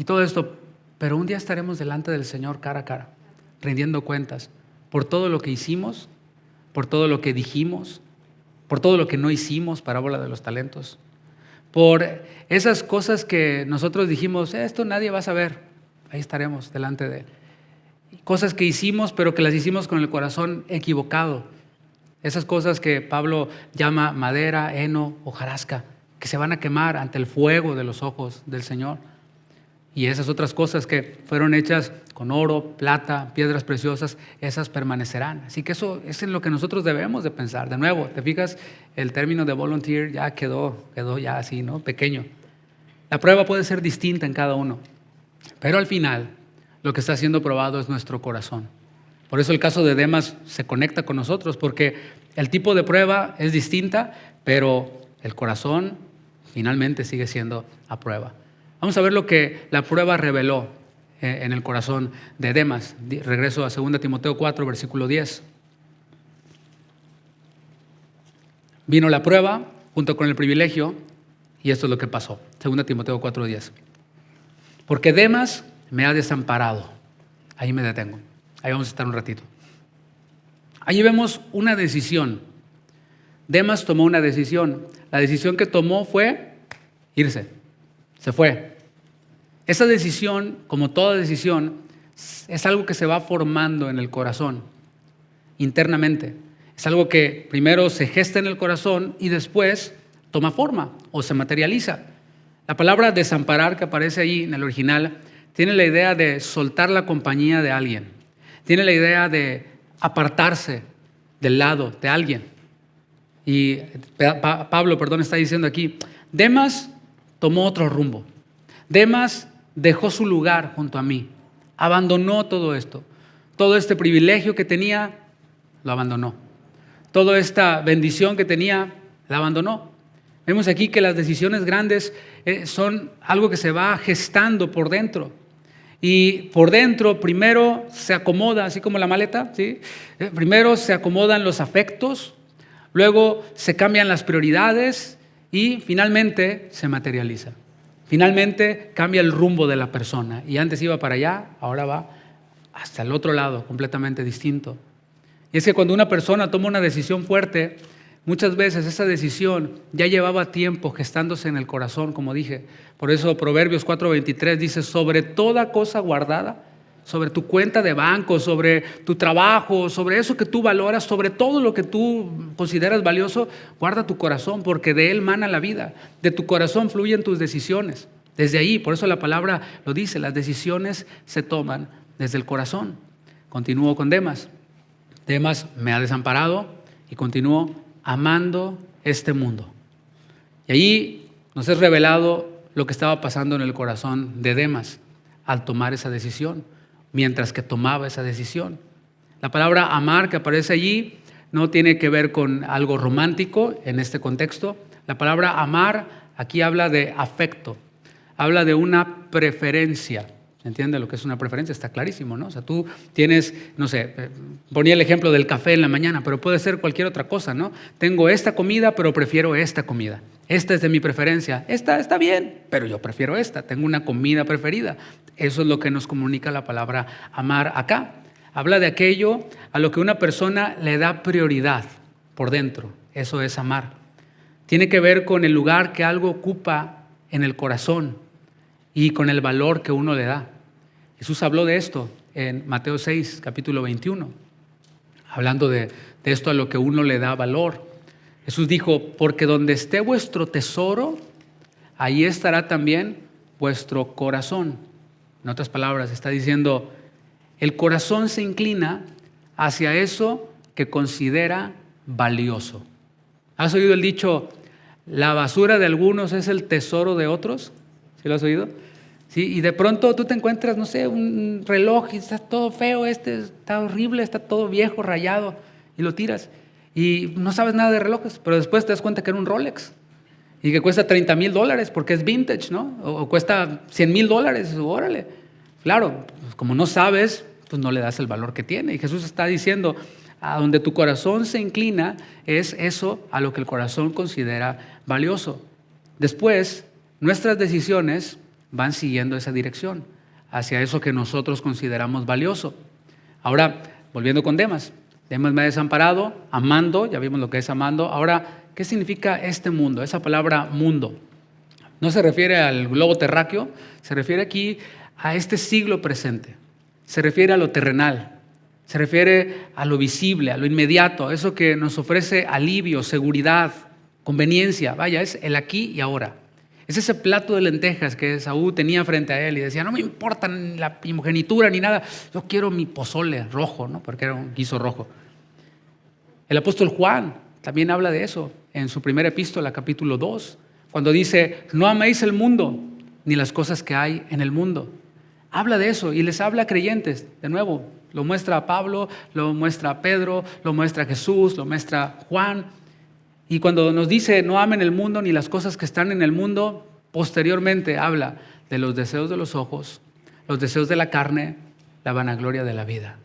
todo esto. Pero un día estaremos delante del Señor cara a cara, rindiendo cuentas por todo lo que hicimos, por todo lo que dijimos, por todo lo que no hicimos, parábola de los talentos, por esas cosas que nosotros dijimos, esto nadie va a saber. Ahí estaremos delante de Él. Cosas que hicimos, pero que las hicimos con el corazón equivocado. Esas cosas que Pablo llama madera, heno, hojarasca, que se van a quemar ante el fuego de los ojos del Señor. Y esas otras cosas que fueron hechas con oro, plata, piedras preciosas, esas permanecerán. Así que eso es en lo que nosotros debemos de pensar. De nuevo, ¿te fijas? El término de volunteer ya quedó ya así, ¿no? Pequeño. La prueba puede ser distinta en cada uno, pero al final lo que está siendo probado es nuestro corazón. Por eso el caso de Demas se conecta con nosotros, porque el tipo de prueba es distinta, pero el corazón finalmente sigue siendo a prueba. Vamos a ver lo que la prueba reveló en el corazón de Demas. Regreso a 2 Timoteo 4, versículo 10. Vino la prueba junto con el privilegio y esto es lo que pasó. 2 Timoteo 4, 10. Porque Demas me ha desamparado. Ahí me detengo. Ahí vamos a estar un ratito. Allí vemos una decisión. Demas tomó una decisión. La decisión que tomó fue irse. Se fue. Esa decisión, como toda decisión, es algo que se va formando en el corazón, internamente. Es algo que primero se gesta en el corazón y después toma forma o se materializa. La palabra desamparar que aparece ahí en el original tiene la idea de soltar la compañía de alguien. Tiene la idea de apartarse del lado de alguien. Y Pablo, está diciendo aquí, Demas tomó otro rumbo. Demas dejó su lugar junto a mí. Abandonó todo esto. Todo este privilegio que tenía, lo abandonó. Toda esta bendición que tenía, la abandonó. Vemos aquí que las decisiones grandes son algo que se va gestando por dentro. Y por dentro primero se acomoda, así como la maleta, ¿sí? Primero se acomodan los afectos, luego se cambian las prioridades y finalmente se materializa. Finalmente cambia el rumbo de la persona y antes iba para allá, ahora va hasta el otro lado, completamente distinto. Y es que cuando una persona toma una decisión fuerte, muchas veces esa decisión ya llevaba tiempo gestándose en el corazón, como dije. Por eso Proverbios 4:23 dice, sobre toda cosa guardada, sobre tu cuenta de banco, sobre tu trabajo, sobre eso que tú valoras, sobre todo lo que tú consideras valioso, guarda tu corazón, porque de él mana la vida. De tu corazón fluyen tus decisiones. Desde ahí, por eso la palabra lo dice, las decisiones se toman desde el corazón. Continúo con Demas. Demas me ha desamparado y continúo amando este mundo. Y ahí nos es revelado lo que estaba pasando en el corazón de Demas al tomar esa decisión, mientras que tomaba esa decisión. La palabra amar que aparece allí no tiene que ver con algo romántico en este contexto. La palabra amar aquí habla de afecto, habla de una preferencia. ¿Se entiende lo que es una preferencia? Está clarísimo, ¿no? O sea, tú tienes, no sé, ponía el ejemplo del café en la mañana, pero puede ser cualquier otra cosa, ¿no? Tengo esta comida, pero prefiero esta comida. Esta es de mi preferencia. Esta está bien, pero yo prefiero esta. Tengo una comida preferida. Eso es lo que nos comunica la palabra amar acá. Habla de aquello a lo que una persona le da prioridad por dentro. Eso es amar. Tiene que ver con el lugar que algo ocupa en el corazón y con el valor que uno le da. Jesús habló de esto en Mateo 6, capítulo 21, hablando de esto a lo que uno le da valor. Jesús dijo, porque donde esté vuestro tesoro, ahí estará también vuestro corazón. En otras palabras, está diciendo, el corazón se inclina hacia eso que considera valioso. ¿Has oído el dicho, la basura de algunos es el tesoro de otros? ¿Sí lo has oído? Sí, y de pronto tú te encuentras, no sé, un reloj y está todo feo, está horrible, está todo viejo, rayado, y lo tiras. Y no sabes nada de relojes, pero después te das cuenta que era un Rolex y que cuesta $30,000 porque es vintage, ¿no? O cuesta $100,000, órale. Claro, pues como no sabes, pues no le das el valor que tiene. Y Jesús está diciendo, a donde tu corazón se inclina es eso a lo que el corazón considera valioso. Después, nuestras decisiones van siguiendo esa dirección, hacia eso que nosotros consideramos valioso. Ahora, volviendo con Demas. Demas me ha desamparado, amando, ya vimos lo que es amando. Ahora, ¿qué significa este mundo? Esa palabra mundo. No se refiere al globo terráqueo, se refiere aquí a este siglo presente. Se refiere a lo terrenal, se refiere a lo visible, a lo inmediato, a eso que nos ofrece alivio, seguridad, conveniencia. Vaya, es el aquí y ahora. Es ese plato de lentejas que Esaú tenía frente a él y decía, no me importa la primogenitura ni nada, yo quiero mi pozole rojo, ¿no? Porque era un guiso rojo. El apóstol Juan también habla de eso en su primera epístola, capítulo 2, cuando dice, no améis el mundo ni las cosas que hay en el mundo. Habla de eso y les habla a creyentes, de nuevo, lo muestra a Pablo, lo muestra a Pedro, lo muestra a Jesús, lo muestra a Juan. Y cuando nos dice no amen el mundo ni las cosas que están en el mundo, posteriormente habla de los deseos de los ojos, los deseos de la carne, la vanagloria de la vida.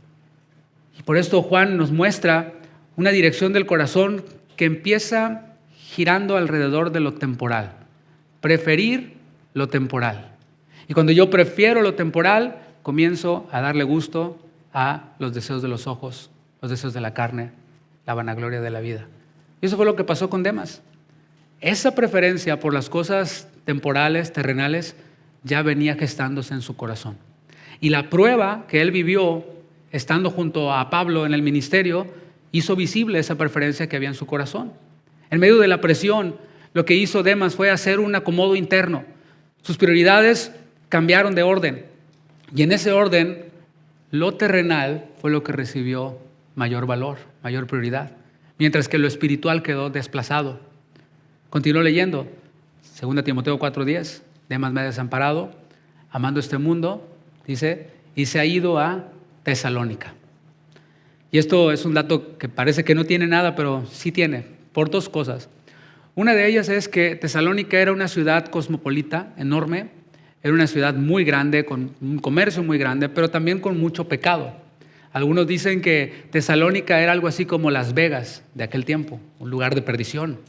Y por esto Juan nos muestra una dirección del corazón que empieza girando alrededor de lo temporal. Preferir lo temporal. Y cuando yo prefiero lo temporal, comienzo a darle gusto a los deseos de los ojos, los deseos de la carne, la vanagloria de la vida. Y eso fue lo que pasó con Demas. Esa preferencia por las cosas temporales, terrenales, ya venía gestándose en su corazón. Y la prueba que él vivió estando junto a Pablo en el ministerio hizo visible esa preferencia que había en su corazón. En medio de la presión, lo que hizo Demas fue hacer un acomodo interno. Sus prioridades cambiaron de orden. Y en ese orden, lo terrenal fue lo que recibió mayor valor, mayor prioridad. Mientras que lo espiritual quedó desplazado. Continuó leyendo, 2 Timoteo 4:10, Demas me ha desamparado, amando este mundo, dice, y se ha ido a Tesalónica. Y esto es un dato que parece que no tiene nada, pero sí tiene, por dos cosas. Una de ellas es que Tesalónica era una ciudad cosmopolita, enorme, era una ciudad muy grande, con un comercio muy grande, pero también con mucho pecado. Algunos dicen que Tesalónica era algo así como Las Vegas de aquel tiempo, un lugar de perdición.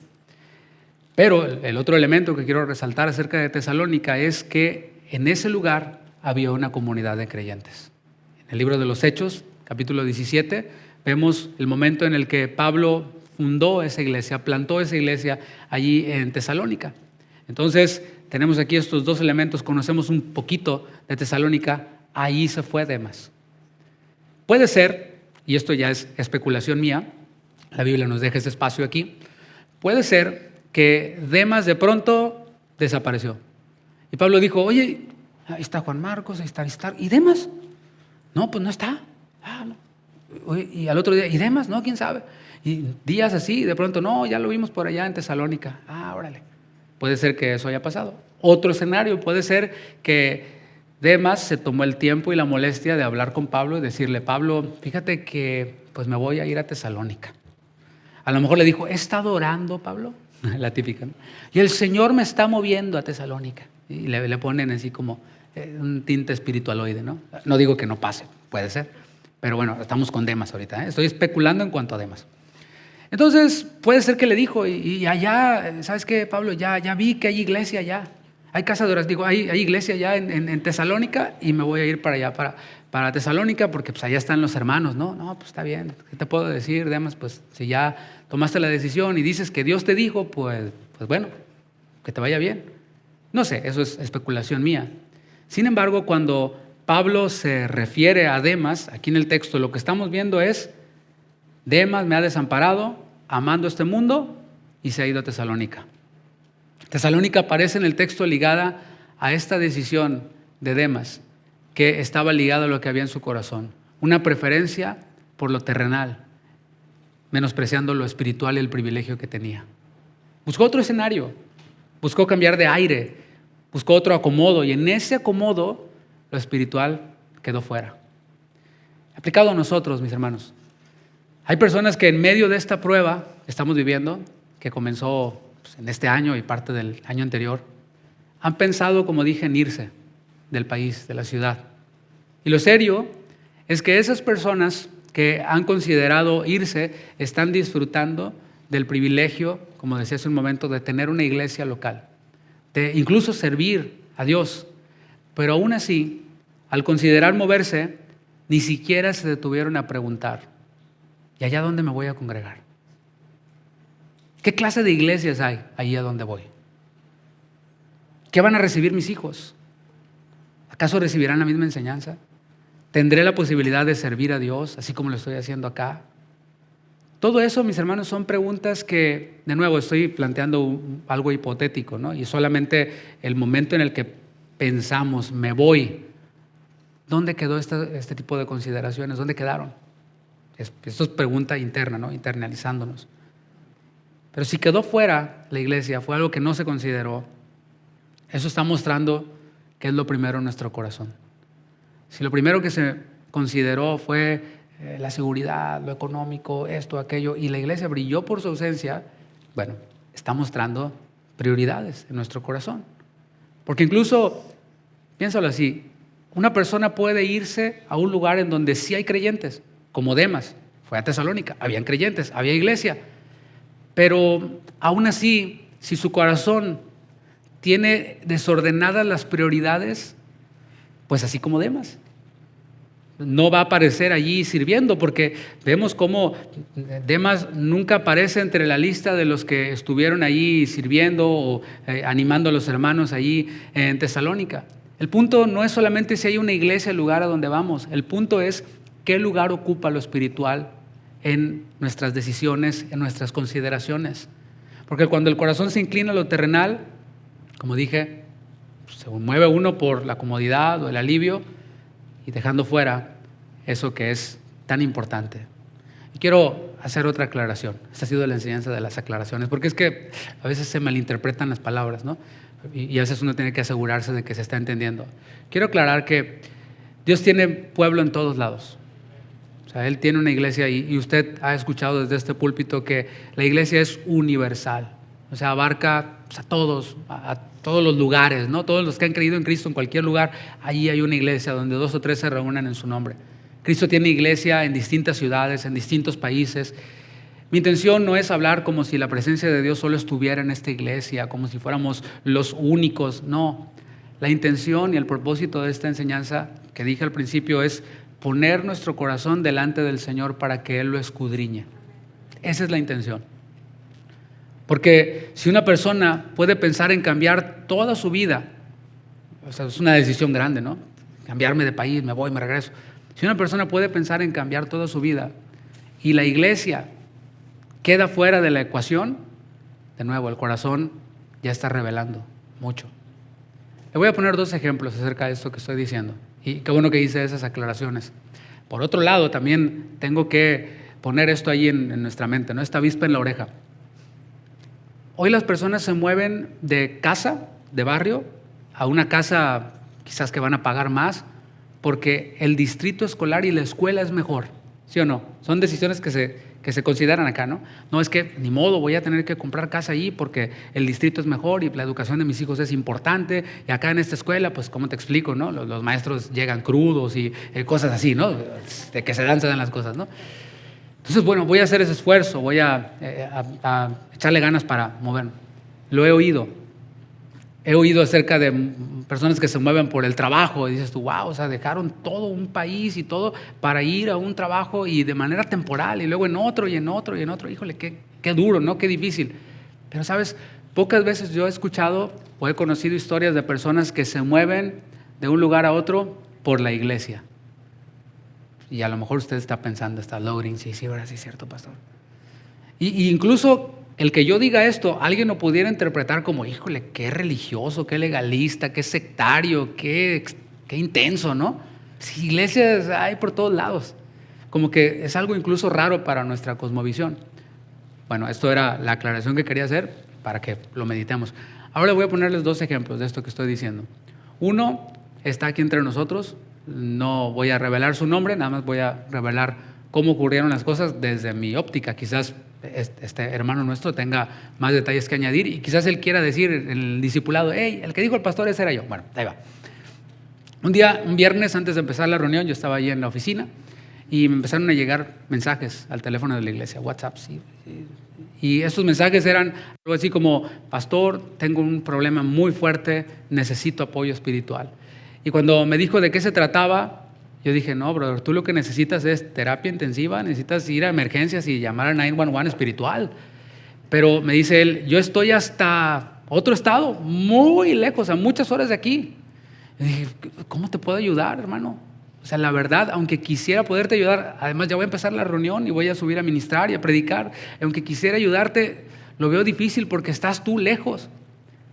Pero el otro elemento que quiero resaltar acerca de Tesalónica es que en ese lugar había una comunidad de creyentes. En el libro de los Hechos, capítulo 17, vemos el momento en el que Pablo fundó esa iglesia, plantó esa iglesia allí en Tesalónica. Entonces, tenemos aquí estos dos elementos, conocemos un poquito de Tesalónica, ahí se fue Demas. Puede ser, y esto ya es especulación mía, la Biblia nos deja ese espacio aquí, puede ser que Demas de pronto desapareció. Y Pablo dijo, oye, ahí está Juan Marcos, ahí está Aristarco, ¿y Demas? No, pues no está. No. Oye, y al otro día, ¿y Demas? No, quién sabe. Y días así, de pronto, no, ya lo vimos por allá en Tesalónica. Órale. Puede ser que eso haya pasado. Otro escenario puede ser que Demas se tomó el tiempo y la molestia de hablar con Pablo y decirle, Pablo, fíjate que pues me voy a ir a Tesalónica. A lo mejor le dijo, he estado orando, Pablo, la típica, ¿no? Y el Señor me está moviendo a Tesalónica. Y le ponen así como un tinte espiritualoide, ¿no? No digo que no pase, puede ser. Pero bueno, estamos con Demas ahorita, ¿eh? Estoy especulando en cuanto a Demas. Entonces, puede ser que le dijo, y allá, ¿sabes qué, Pablo? Ya vi que hay iglesia allá. Hay casa de oración, digo, hay iglesia allá en Tesalónica y me voy a ir para allá, para Tesalónica, porque pues allá están los hermanos, ¿no? No, pues está bien. ¿Qué te puedo decir, Demas? Pues si ya tomaste la decisión y dices que Dios te dijo, pues bueno, que te vaya bien. No sé, eso es especulación mía. Sin embargo, cuando Pablo se refiere a Demas, aquí en el texto lo que estamos viendo es, Demas me ha desamparado, amando este mundo, y se ha ido a Tesalónica. Tesalónica aparece en el texto ligada a esta decisión de Demas, que estaba ligada a lo que había en su corazón, una preferencia por lo terrenal, menospreciando lo espiritual y el privilegio que tenía. Buscó otro escenario, buscó cambiar de aire, buscó otro acomodo, y en ese acomodo lo espiritual quedó fuera. Aplicado a nosotros, mis hermanos. Hay personas que en medio de esta prueba que estamos viviendo, que comenzó en este año y parte del año anterior, han pensado, como dije, en irse del país, de la ciudad. Y lo serio es que esas personas que han considerado irse están disfrutando del privilegio, como decía hace un momento, de tener una iglesia local, de incluso servir a Dios. Pero aún así, al considerar moverse, ni siquiera se detuvieron a preguntar, ¿y allá dónde me voy a congregar? ¿Qué clase de iglesias hay ahí a donde voy? ¿Qué van a recibir mis hijos? ¿Acaso recibirán la misma enseñanza? ¿Tendré la posibilidad de servir a Dios así como lo estoy haciendo acá? Todo eso, mis hermanos, son preguntas que, de nuevo, estoy planteando algo hipotético, ¿no? Y solamente el momento en el que pensamos, me voy, ¿dónde quedó este tipo de consideraciones? ¿Dónde quedaron? Esto es pregunta interna, ¿no? Internalizándonos. Pero si quedó fuera la iglesia, fue algo que no se consideró, eso está mostrando que es lo primero en nuestro corazón. Si lo primero que se consideró fue la seguridad, lo económico, esto, aquello, y la iglesia brilló por su ausencia, bueno, está mostrando prioridades en nuestro corazón. Porque incluso, piénsalo así, una persona puede irse a un lugar en donde sí hay creyentes, como Demas, fue a Tesalónica, habían creyentes, había iglesia, pero aún así, si su corazón tiene desordenadas las prioridades, pues así como Demas, no va a aparecer allí sirviendo, porque vemos cómo Demas nunca aparece entre la lista de los que estuvieron allí sirviendo o animando a los hermanos allí en Tesalónica. El punto no es solamente si hay una iglesia, el lugar a donde vamos, el punto es qué lugar ocupa lo espiritual en nuestras decisiones, en nuestras consideraciones. Porque cuando el corazón se inclina a lo terrenal, como dije, se mueve uno por la comodidad o el alivio y dejando fuera eso que es tan importante. Y quiero hacer otra aclaración. Esta ha sido la enseñanza de las aclaraciones, porque es que a veces se malinterpretan las palabras, ¿no? Y a veces uno tiene que asegurarse de que se está entendiendo. Quiero aclarar que Dios tiene pueblo en todos lados. O sea, Él tiene una iglesia y usted ha escuchado desde este púlpito que la iglesia es universal. O sea, abarca a todos los lugares, ¿no? Todos los que han creído en Cristo en cualquier lugar, allí hay una iglesia donde 2 o 3 se reúnen en su nombre. Cristo tiene iglesia en distintas ciudades, en distintos países. Mi intención no es hablar como si la presencia de Dios solo estuviera en esta iglesia, como si fuéramos los únicos. No, la intención y el propósito de esta enseñanza que dije al principio es poner nuestro corazón delante del Señor para que Él lo escudriñe. Esa es la intención. Porque si una persona puede pensar en cambiar toda su vida, o sea, es una decisión grande, ¿no? cambiarme de país, me voy, me regreso. Si una persona puede pensar en cambiar toda su vida y la iglesia queda fuera de la ecuación, de nuevo, el corazón ya está revelando mucho. Le voy a poner 2 ejemplos acerca de esto que estoy diciendo. Y qué bueno que hice esas aclaraciones. Por otro lado, también tengo que poner esto ahí en nuestra mente, ¿no? Esta avispa en la oreja. Hoy las personas se mueven de casa, de barrio, a una casa quizás que van a pagar más, porque el distrito escolar y la escuela es mejor, ¿sí o no? Son decisiones que se consideran acá, ¿no? No es que ni modo voy a tener que comprar casa allí porque el distrito es mejor y la educación de mis hijos es importante, y acá en esta escuela, pues, ¿cómo te explico, no? Los maestros llegan crudos y cosas así, ¿no? De que se dan las cosas, ¿no? Entonces, bueno, voy a hacer ese esfuerzo, voy a echarle ganas para moverme. Lo he oído. He oído acerca de personas que se mueven por el trabajo y dices tú, wow, o sea, dejaron todo un país y todo para ir a un trabajo y de manera temporal y luego en otro y en otro y en otro. Híjole, qué duro, ¿no? Qué difícil. Pero, ¿sabes? Pocas veces yo he escuchado o he conocido historias de personas que se mueven de un lugar a otro por la iglesia. Y a lo mejor usted está pensando, está loading, sí, ahora sí es cierto, pastor. Y incluso el que yo diga esto, alguien lo pudiera interpretar como, híjole, qué religioso, qué legalista, qué sectario, qué intenso, ¿no? Sí, iglesias hay por todos lados. Como que es algo incluso raro para nuestra cosmovisión. Bueno, esto era la aclaración que quería hacer para que lo meditemos. Ahora voy a ponerles 2 ejemplos de esto que estoy diciendo. Uno está aquí entre nosotros. No voy a revelar su nombre, nada más voy a revelar cómo ocurrieron las cosas desde mi óptica. Quizás este hermano nuestro tenga más detalles que añadir y quizás él quiera decir en el discipulado, hey, el que dijo el pastor ese era yo. Bueno, ahí va. Un viernes antes de empezar la reunión, yo estaba allí en la oficina y me empezaron a llegar mensajes al teléfono de la iglesia, WhatsApp, sí. Y estos mensajes eran algo así como, pastor, tengo un problema muy fuerte, necesito apoyo espiritual. Y cuando me dijo de qué se trataba, yo dije, no, brother, tú lo que necesitas es terapia intensiva, necesitas ir a emergencias y llamar a 911 espiritual. Pero me dice él, yo estoy hasta otro estado, muy lejos, a muchas horas de aquí. Y dije, ¿cómo te puedo ayudar, hermano? O sea, la verdad, aunque quisiera poderte ayudar, además ya voy a empezar la reunión y voy a subir a ministrar y a predicar, aunque quisiera ayudarte, lo veo difícil porque estás tú lejos.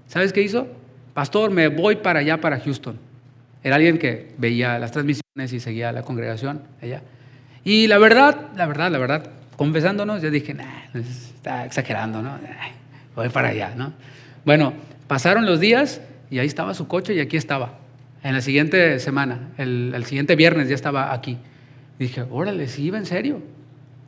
¿Sabes qué hizo? Pastor, me voy para allá, para Houston. Era alguien que veía las transmisiones y seguía a la congregación allá. Y la verdad, confesándonos, yo dije, nah, está exagerando, ¿no? Voy para allá, ¿no? Bueno, pasaron los días y ahí estaba su coche y aquí estaba. En la siguiente semana, el siguiente viernes ya estaba aquí. Y dije, órale, sí, iba en serio.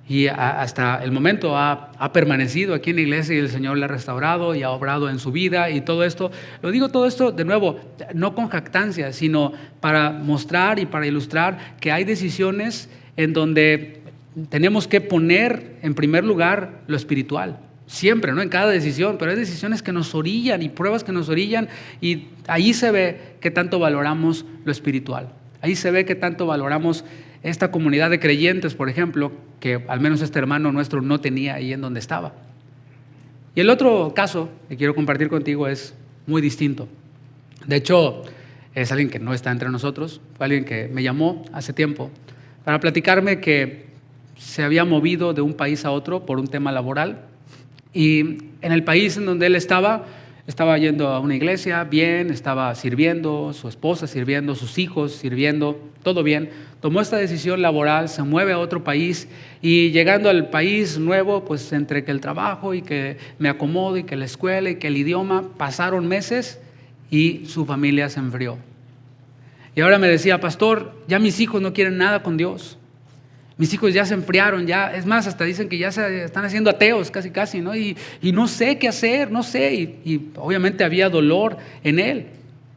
Y hasta el momento ha permanecido aquí en la iglesia y el Señor le ha restaurado y ha obrado en su vida y todo esto. Lo digo todo esto de nuevo, no con jactancia, sino para mostrar y para ilustrar que hay decisiones en donde tenemos que poner en primer lugar lo espiritual. Siempre, ¿no? En cada decisión, pero hay decisiones que nos orillan y pruebas que nos orillan y ahí se ve qué tanto valoramos lo espiritual. Ahí se ve qué tanto valoramos esta comunidad de creyentes, por ejemplo, que al menos este hermano nuestro no tenía ahí en donde estaba. Y el otro caso que quiero compartir contigo es muy distinto. De hecho, es alguien que no está entre nosotros, fue alguien que me llamó hace tiempo para platicarme que se había movido de un país a otro por un tema laboral y en el país en donde él estaba yendo a una iglesia, bien, estaba sirviendo, su esposa sirviendo, sus hijos sirviendo, todo bien. Tomó esta decisión laboral, se mueve a otro país y llegando al país nuevo, pues entre que el trabajo y que me acomodo y que la escuela y que el idioma, pasaron meses y su familia se enfrió. Y ahora me decía, pastor, ya mis hijos no quieren nada con Dios. Mis hijos ya se enfriaron, ya, es más, hasta dicen que ya se están haciendo ateos casi, ¿no? Y no sé qué hacer, no sé. Y obviamente había dolor en él.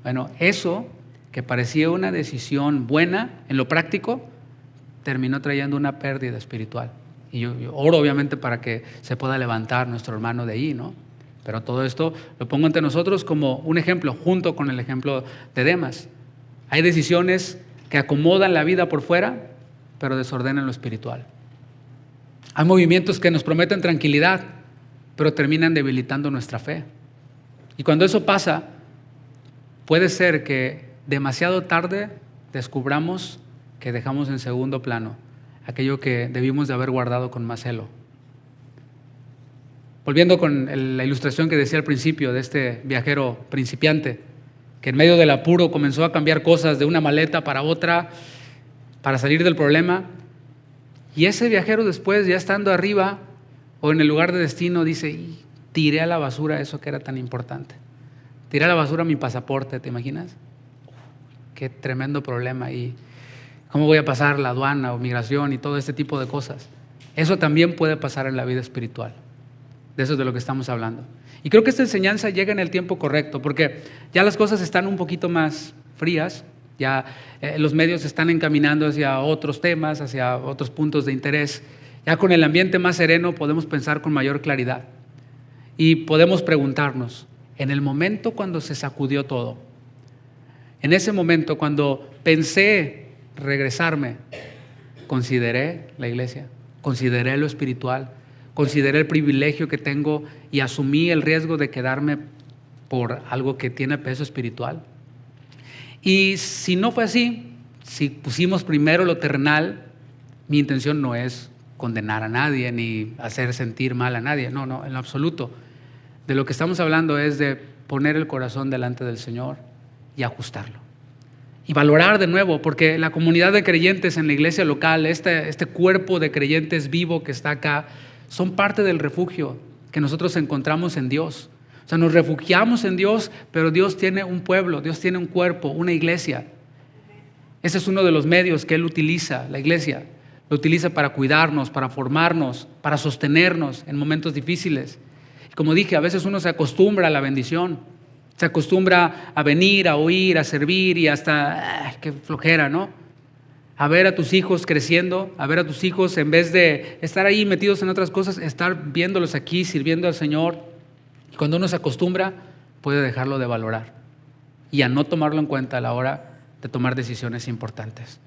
Bueno, eso que parecía una decisión buena en lo práctico, terminó trayendo una pérdida espiritual. Y yo oro obviamente para que se pueda levantar nuestro hermano de ahí, ¿no? Pero todo esto lo pongo ante nosotros como un ejemplo, junto con el ejemplo de Demas. Hay decisiones que acomodan la vida por fuera, pero desordenan lo espiritual. Hay movimientos que nos prometen tranquilidad, pero terminan debilitando nuestra fe. Y cuando eso pasa, puede ser que demasiado tarde descubramos que dejamos en segundo plano aquello que debimos de haber guardado con más celo. Volviendo con la ilustración que decía al principio de este viajero principiante, que en medio del apuro comenzó a cambiar cosas de una maleta para otra para salir del problema, y ese viajero después, ya estando arriba o en el lugar de destino, dice: tiré a la basura eso que era tan importante. Tiré a la basura mi pasaporte, ¿te imaginas? Qué tremendo problema. ¿Y cómo voy a pasar la aduana o migración y todo este tipo de cosas? Eso también puede pasar en la vida espiritual. De eso es de lo que estamos hablando. Y creo que esta enseñanza llega en el tiempo correcto, porque ya las cosas están un poquito más frías, ya los medios se están encaminando hacia otros temas, hacia otros puntos de interés. Ya con el ambiente más sereno podemos pensar con mayor claridad y podemos preguntarnos, en el momento cuando se sacudió todo, en ese momento cuando pensé regresarme, consideré la iglesia, consideré lo espiritual, consideré el privilegio que tengo y asumí el riesgo de quedarme por algo que tiene peso espiritual. Y si no fue así, si pusimos primero lo terrenal, mi intención no es condenar a nadie ni hacer sentir mal a nadie, no, en lo absoluto. De lo que estamos hablando es de poner el corazón delante del Señor y ajustarlo. Y valorar de nuevo, porque la comunidad de creyentes en la iglesia local, este cuerpo de creyentes vivo que está acá, son parte del refugio que nosotros encontramos en Dios. O sea, nos refugiamos en Dios, pero Dios tiene un pueblo, Dios tiene un cuerpo, una iglesia. Ese es uno de los medios que Él utiliza, la iglesia. Lo utiliza para cuidarnos, para formarnos, para sostenernos en momentos difíciles. Y como dije, a veces uno se acostumbra a la bendición, se acostumbra a venir, a oír, a servir y hasta, qué flojera, ¿no? A ver a tus hijos creciendo, a ver a tus hijos, en vez de estar ahí metidos en otras cosas, estar viéndolos aquí, sirviendo al Señor. Y cuando uno se acostumbra, puede dejarlo de valorar y a no tomarlo en cuenta a la hora de tomar decisiones importantes.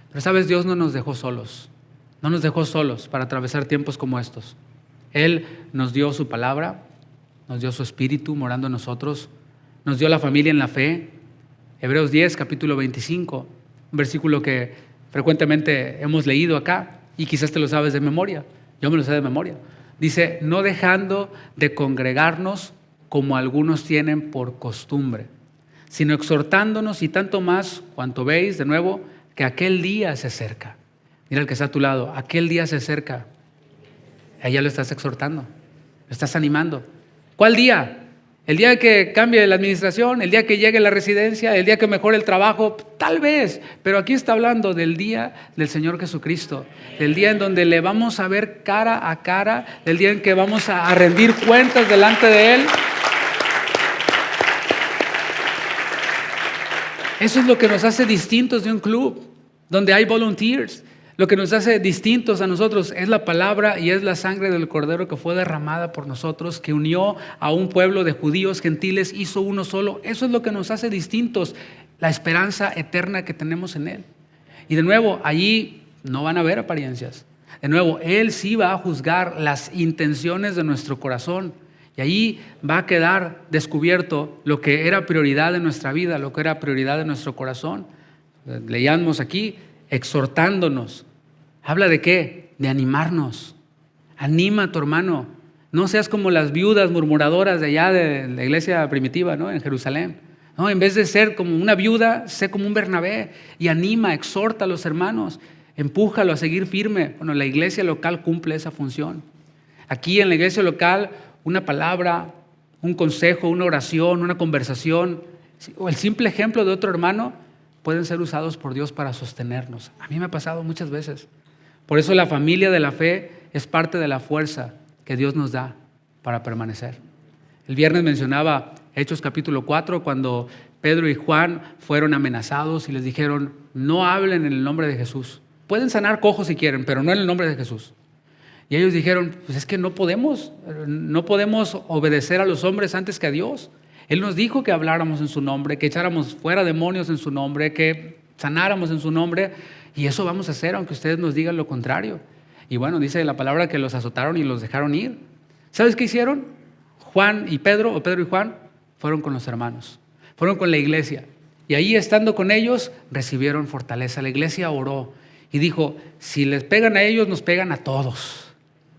Pero sabes, Dios no nos dejó solos, no nos dejó solos para atravesar tiempos como estos. Él nos dio su palabra, nos dio su espíritu morando en nosotros, nos dio la familia en la fe. Hebreos 10, capítulo 25, un versículo que frecuentemente hemos leído acá y quizás te lo sabes de memoria. Yo me lo sé de memoria. Dice: no dejando de congregarnos como algunos tienen por costumbre, sino exhortándonos, y tanto más cuanto veis, de nuevo, que aquel día se acerca. Mira al que está a tu lado, aquel día se acerca. A ella lo estás exhortando, lo estás animando. ¿Cuál día? El día que cambie la administración, el día que llegue la residencia, el día que mejore el trabajo, tal vez. Pero aquí está hablando del día del Señor Jesucristo, del día en donde le vamos a ver cara a cara, del día en que vamos a rendir cuentas delante de Él. Eso es lo que nos hace distintos de un club donde hay volunteers. Lo que nos hace distintos a nosotros es la palabra y es la sangre del Cordero que fue derramada por nosotros, que unió a un pueblo de judíos, gentiles, hizo uno solo. Eso es lo que nos hace distintos, la esperanza eterna que tenemos en Él. Y de nuevo, allí no van a haber apariencias. De nuevo, Él sí va a juzgar las intenciones de nuestro corazón. Y allí va a quedar descubierto lo que era prioridad de nuestra vida, lo que era prioridad de nuestro corazón. Leíamos aquí, exhortándonos. ¿Habla de qué? De animarnos. Anima a tu hermano. No seas como las viudas murmuradoras de allá de la iglesia primitiva, ¿no? En Jerusalén. No, en vez de ser como una viuda, sé como un Bernabé y anima, exhorta a los hermanos, empújalo a seguir firme. Bueno, la iglesia local cumple esa función. Aquí en la iglesia local, una palabra, un consejo, una oración, una conversación o el simple ejemplo de otro hermano pueden ser usados por Dios para sostenernos. A mí me ha pasado muchas veces. Por eso la familia de la fe es parte de la fuerza que Dios nos da para permanecer. El viernes mencionaba Hechos capítulo 4, cuando Pedro y Juan fueron amenazados y les dijeron: no hablen en el nombre de Jesús. Pueden sanar cojos si quieren, pero no en el nombre de Jesús. Y ellos dijeron: pues es que no podemos obedecer a los hombres antes que a Dios. Él nos dijo que habláramos en su nombre, que echáramos fuera demonios en su nombre, que sanáramos en su nombre, y eso vamos a hacer aunque ustedes nos digan lo contrario. Y bueno, dice la palabra que los azotaron y los dejaron ir. ¿Sabes qué hicieron? Pedro y Juan, fueron con los hermanos, fueron con la iglesia Y ahí, estando con ellos, recibieron fortaleza. La iglesia oró y dijo, si les pegan a ellos, nos pegan a todos.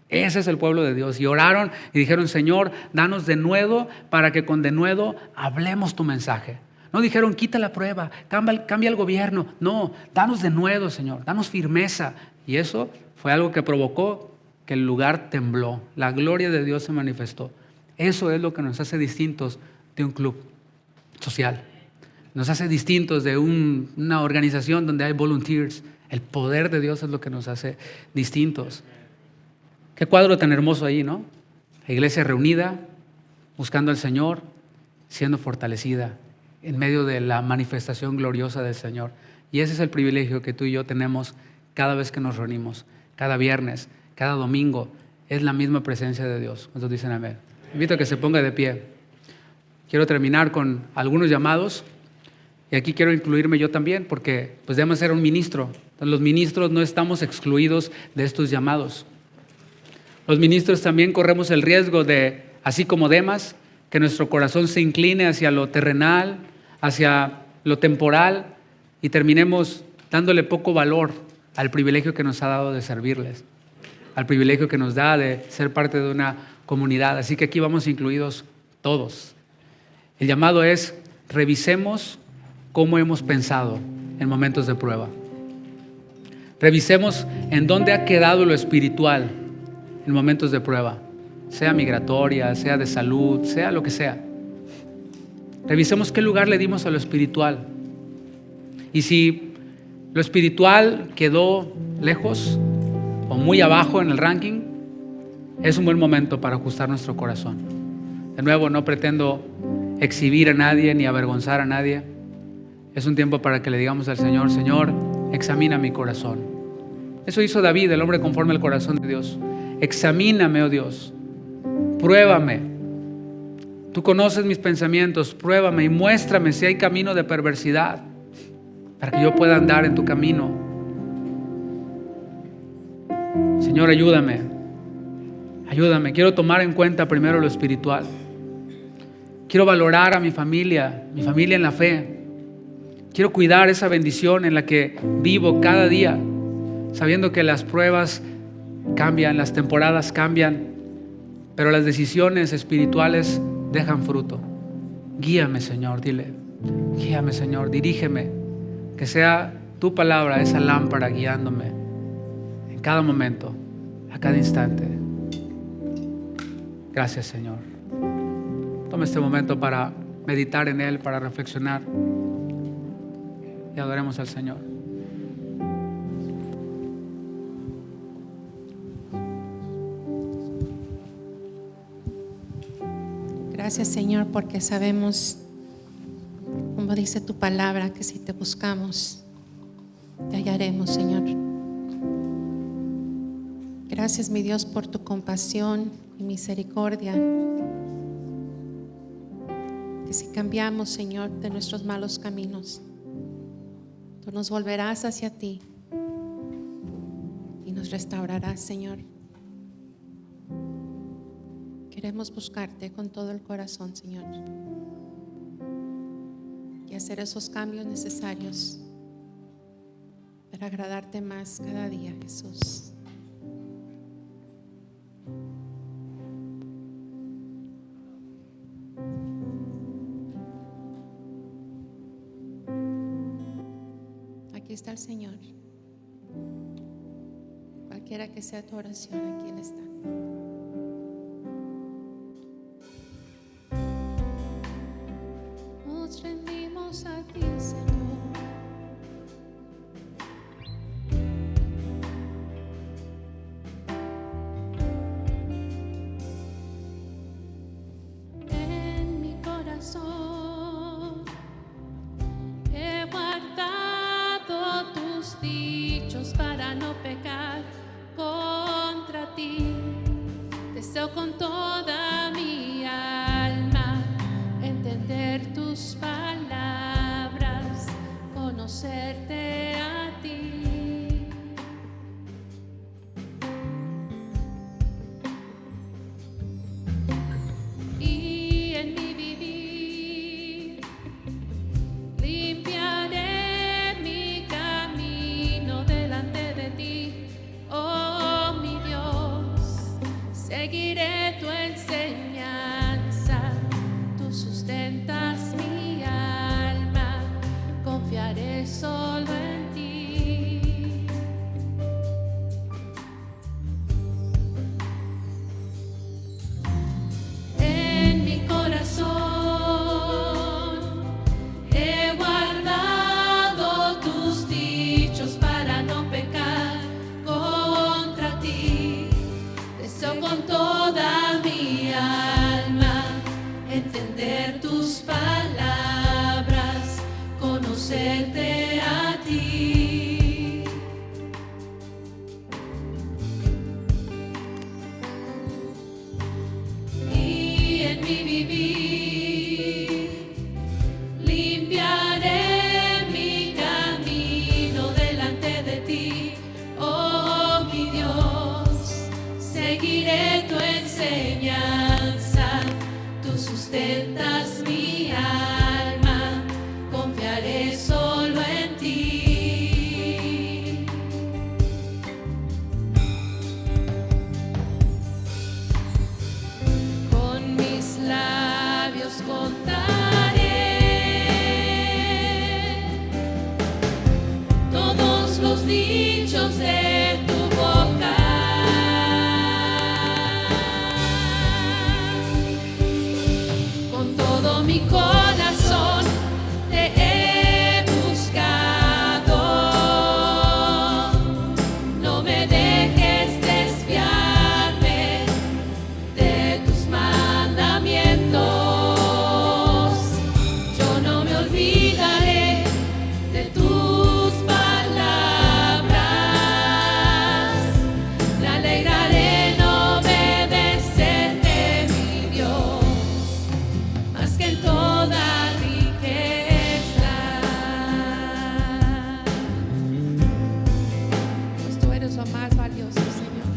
Ese es el pueblo de Dios. Y oraron y dijeron, Señor, danos denuedo para que con denuedo hablemos tu mensaje. No dijeron, quita la prueba, cambia el gobierno. No, danos denuedo, Señor, danos firmeza. Y eso fue algo que provocó que el lugar tembló. La gloria de Dios se manifestó. Eso es lo que nos hace distintos de un club social. Nos hace distintos de una organización donde hay volunteers. El poder de Dios es lo que nos hace distintos. Qué cuadro tan hermoso ahí, ¿no? La iglesia reunida, buscando al Señor, siendo fortalecida en medio de la manifestación gloriosa del Señor. Y ese es el privilegio que tú y yo tenemos cada vez que nos reunimos, cada viernes, cada domingo. Es la misma presencia de Dios. ¿Cuántos dicen amén? Invito a que se ponga de pie. Quiero terminar con algunos llamados. Y aquí quiero incluirme yo también, porque pues debemos ser un ministro. Entonces, los ministros no estamos excluidos de estos llamados. Los ministros también corremos el riesgo de, así como Demas, que nuestro corazón se incline hacia lo terrenal, hacia lo temporal, y terminemos dándole poco valor al privilegio que nos ha dado de servirles, al privilegio que nos da de ser parte de una comunidad. Así que aquí vamos incluidos todos. El llamado es, revisemos cómo hemos pensado en momentos de prueba. Revisemos en dónde ha quedado lo espiritual en momentos de prueba, sea migratoria, sea de salud, sea lo que sea. Revisemos qué lugar le dimos a lo espiritual. Y si lo espiritual quedó lejos o muy abajo en el ranking, es un buen momento para ajustar nuestro corazón. De nuevo, no pretendo exhibir a nadie ni avergonzar a nadie. Es un tiempo para que le digamos al Señor, Señor, examina mi corazón. Eso hizo David, el hombre conforme al corazón de Dios. Examíname, oh Dios, pruébame. Tú conoces mis pensamientos, pruébame y muéstrame si hay camino de perversidad para que yo pueda andar en tu camino. Señor, ayúdame. Quiero tomar en cuenta primero lo espiritual. Quiero valorar a mi familia en la fe. Quiero cuidar esa bendición en la que vivo cada día, sabiendo que las pruebas cambian, las temporadas cambian, pero las decisiones espirituales dejan fruto. Guíame, Señor, dile. Guíame, Señor, dirígeme. Que sea tu palabra esa lámpara guiándome en cada momento, a cada instante. Gracias, Señor. Toma este momento para meditar en Él, para reflexionar y adoremos al Señor. Gracias, Señor, porque sabemos, como dice tu palabra, que si te buscamos, te hallaremos, Señor. Gracias, mi Dios, por tu compasión y misericordia. Que si cambiamos, Señor, de nuestros malos caminos, tú nos volverás hacia ti y nos restaurarás, Señor. Queremos buscarte con todo el corazón, Señor, y hacer esos cambios necesarios para agradarte más cada día, Jesús. Aquí está el Señor. Cualquiera que sea tu oración, aquí Él está. Nos rendimos a ti, Señor. En mi corazón he guardado tus dichos para no pecar contra ti. Deseo con toda mi alma entender tus palabras, conocerte a ti. Y en mi vivir dichos de tu boca. Con todo mi corazón te he buscado. No me dejes desviarme de tus mandamientos. Yo no me olvidaré de tus palabras. Me alegraré en obedecerte, mi Dios, más que en toda riqueza. Pues tú eres lo más valioso, Señor.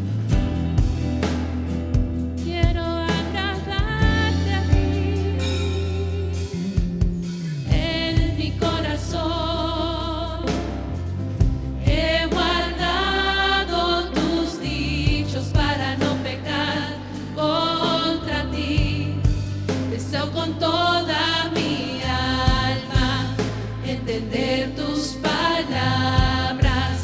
Quiero agradarte a ti. En mi corazón he guardado tus dichos para no pecar contra ti. Deseo con toda mi alma entender tus palabras,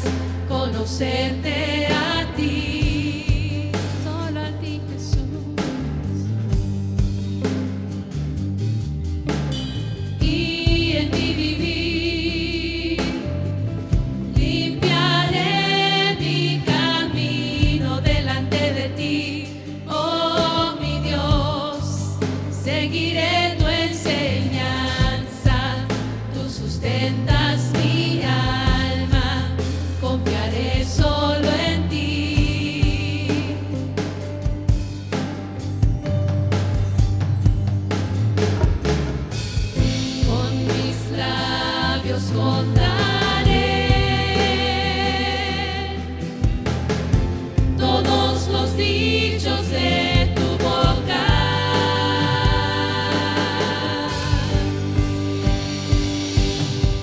conocerte a ti, solo a ti, Jesús. Y en ti vivir, limpiaré mi camino delante de ti, oh mi Dios. Seguiré tu enseñanza, tú sustentas mi alma, confiaré solo en ti. Con mis labios contaré todos los dichos de tu boca.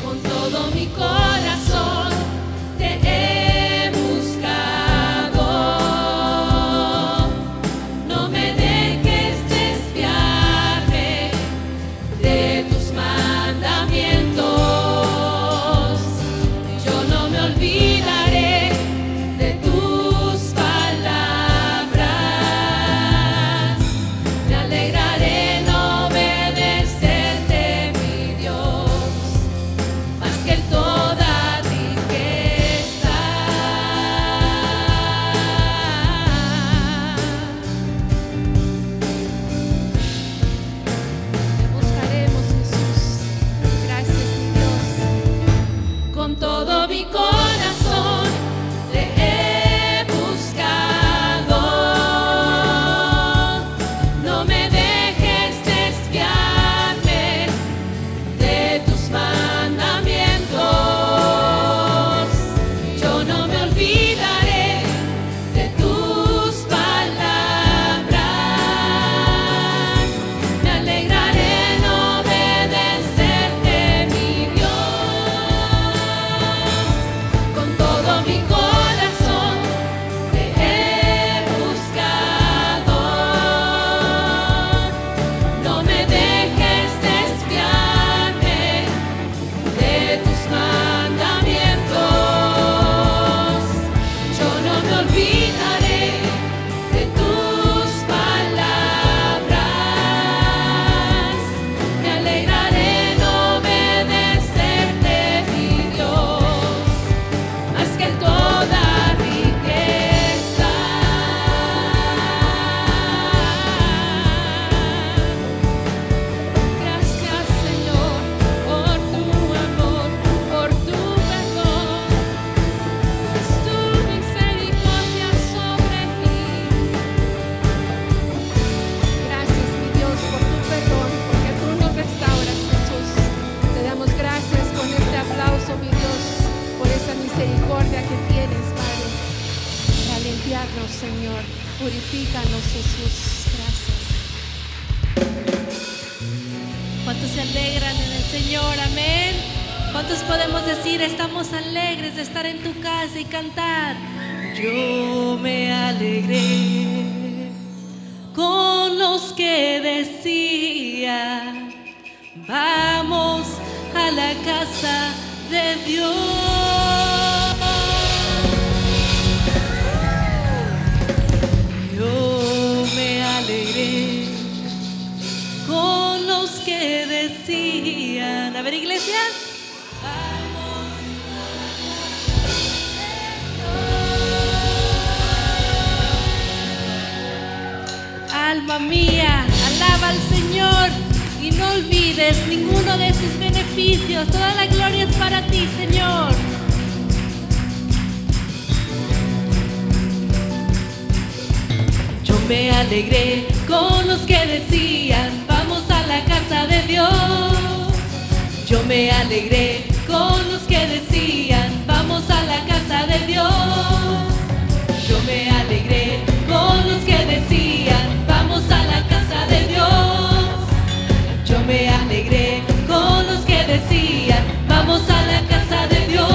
Con todo mi corazón te he buscado. No me dejes desviarme de tus mandamientos. Yo no me olvidaré de tus palabras. Me alegraré en obedecerte, mi Dios, más que en toda riqueza. Te buscaremos, Jesús. Gracias, mi Dios. Con todo mi corazón te he buscado. No me dejes desviarme de tus mandamientos. Yo no me olvidaré de tus palabras. Me alegraré en obedecerte, mi Dios. Con todo mi corazón te he buscado. No me dejes desviarme de tus mandamientos. Yo no me olvidaré de tus palabras. Me alegraré en obedecerte, mi Dios, más que en toda riqueza. Gracias, Señor, por tu amor, por tu perdón. Es tu misericordia sobre mí. Gracias, mi Dios, por tu perdón, porque tú nos restauras, Jesús. Te damos gracias con este aplauso, mi Dios, por esa misericordia que tienes, Padre, para limpiarnos, Señor. Purifícanos, Jesús. Gracias. ¿Cuántos se alegran en el Señor? Amén. ¿Cuántos podemos decir estamos alegres de estar en tu casa y cantar? Yo me alegré con los que decían, vamos a la casa de Dios. decían. A ver, iglesia. Alma mía, alaba al Señor y no olvides ninguno de sus beneficios. Toda la gloria es para ti, Señor. Yo me alegré con los que decían, vamos a la casa de Dios. Yo me alegré con los que decían, vamos a la casa de Dios. Yo me alegré con los que decían, vamos a la casa de Dios. Yo me alegré con los que decían, vamos a la casa de Dios.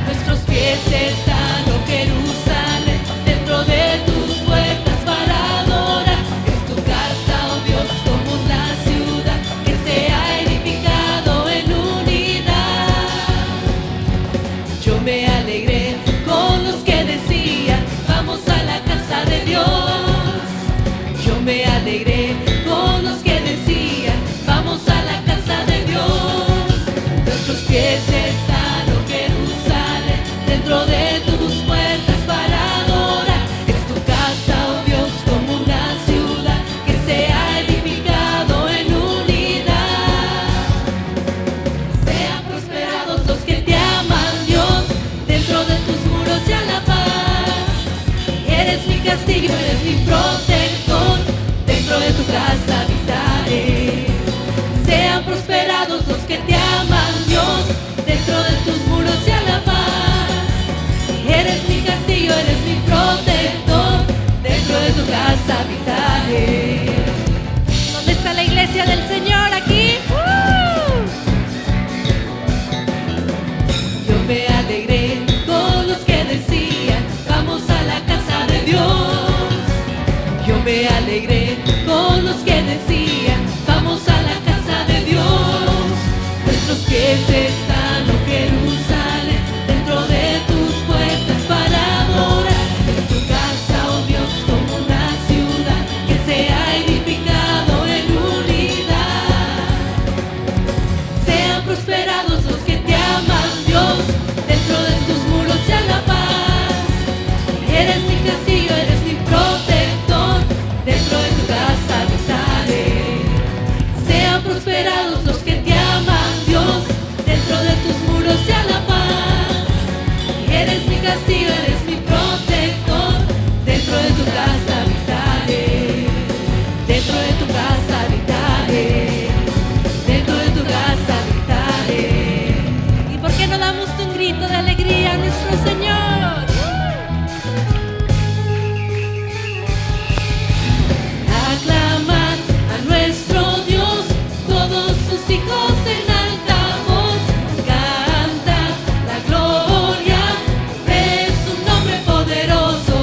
Nuestros pies están, oh Jerusalén, dentro de tus puertas para adorar. Es tu casa, oh Dios, como una ciudad que se ha edificado en unidad. Yo me alegré con los que decían, vamos a la casa de Dios. Yo me alegré con los que decían, vamos a la casa de Dios. Nuestros pies están, oh Jerusalén, dentro de tus puertas para adorar. Es tu casa, oh Dios, como una ciudad que se ha edificado en unidad. Sean prosperados los que te aman, Dios, dentro de tus muros y a la paz. Eres mi castillo, eres mi protector, dentro de tu casa habitaré. Sean prosperados los que te aman, Dios, dentro de tus muros y a la paz. Eres mi castillo, eres mi protector, dentro de tu casa habitaré. ¿Dónde está la iglesia del Señor aquí? Yo me alegré con los que decían, vamos a la casa de Dios. Yo me alegré con los que decían, vamos a la casa de Dios. Nuestros pies están, oh Jerusalén, dentro de tus puertas para adorar. Es tu casa, oh Dios, como una ciudad que se ha edificado en unidad. Sean prosperados los que te aman, Dios, dentro de tus muros y a la paz. Eres mi castillo, eres mi protector, dentro de tu casa habitaré. Sean prosperados los que te aman, Dios, dentro de tus muros y a la paz. Eres mi castillo, eres mi protector, dentro de tu casa habitaré. Dentro de tu casa habitaré. Dentro de tu casa habitaré. ¿Y por qué no damos un grito de alegría a nuestro Señor? Aclamar a nuestro Dios, todos sus hijos en alta voz. Canta la gloria de su nombre poderoso.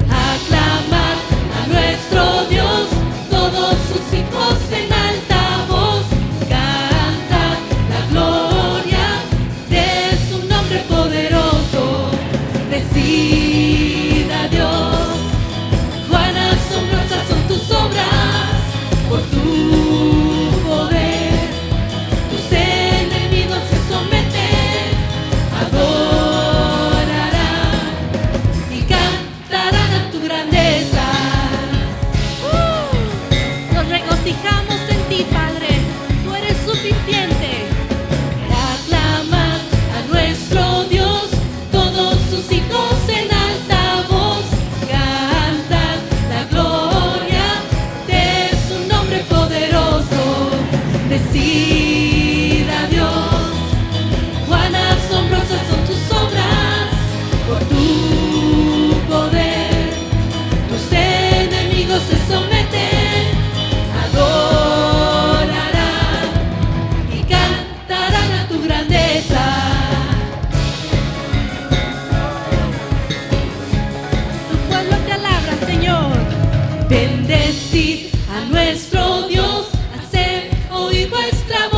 Aclamar a nuestro Dios, todos sus hijos en alta voz. Canta la gloria de su nombre poderoso. Decida Dios, cuán asombrosas son tus obras, por tu poder. Tus enemigos se someten, adorarán y cantarán a tu grandeza. Nos regocijamos en ti, Padre, tú eres suficiente. Aclamar a nuestro Dios, todos sus hijos en alta voz. Cantan la gloria de su nombre poderoso. Decida Dios, cuán asombrosas son tus obras, por tu poder. Tus enemigos se someten, adorarán y cantarán a tu grandeza. Tu pueblo te alaba, Señor. Bendecid a nuestro Dios, haced oír vuestra voz.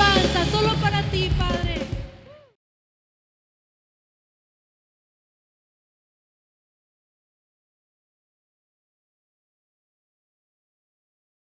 alabanza, solo para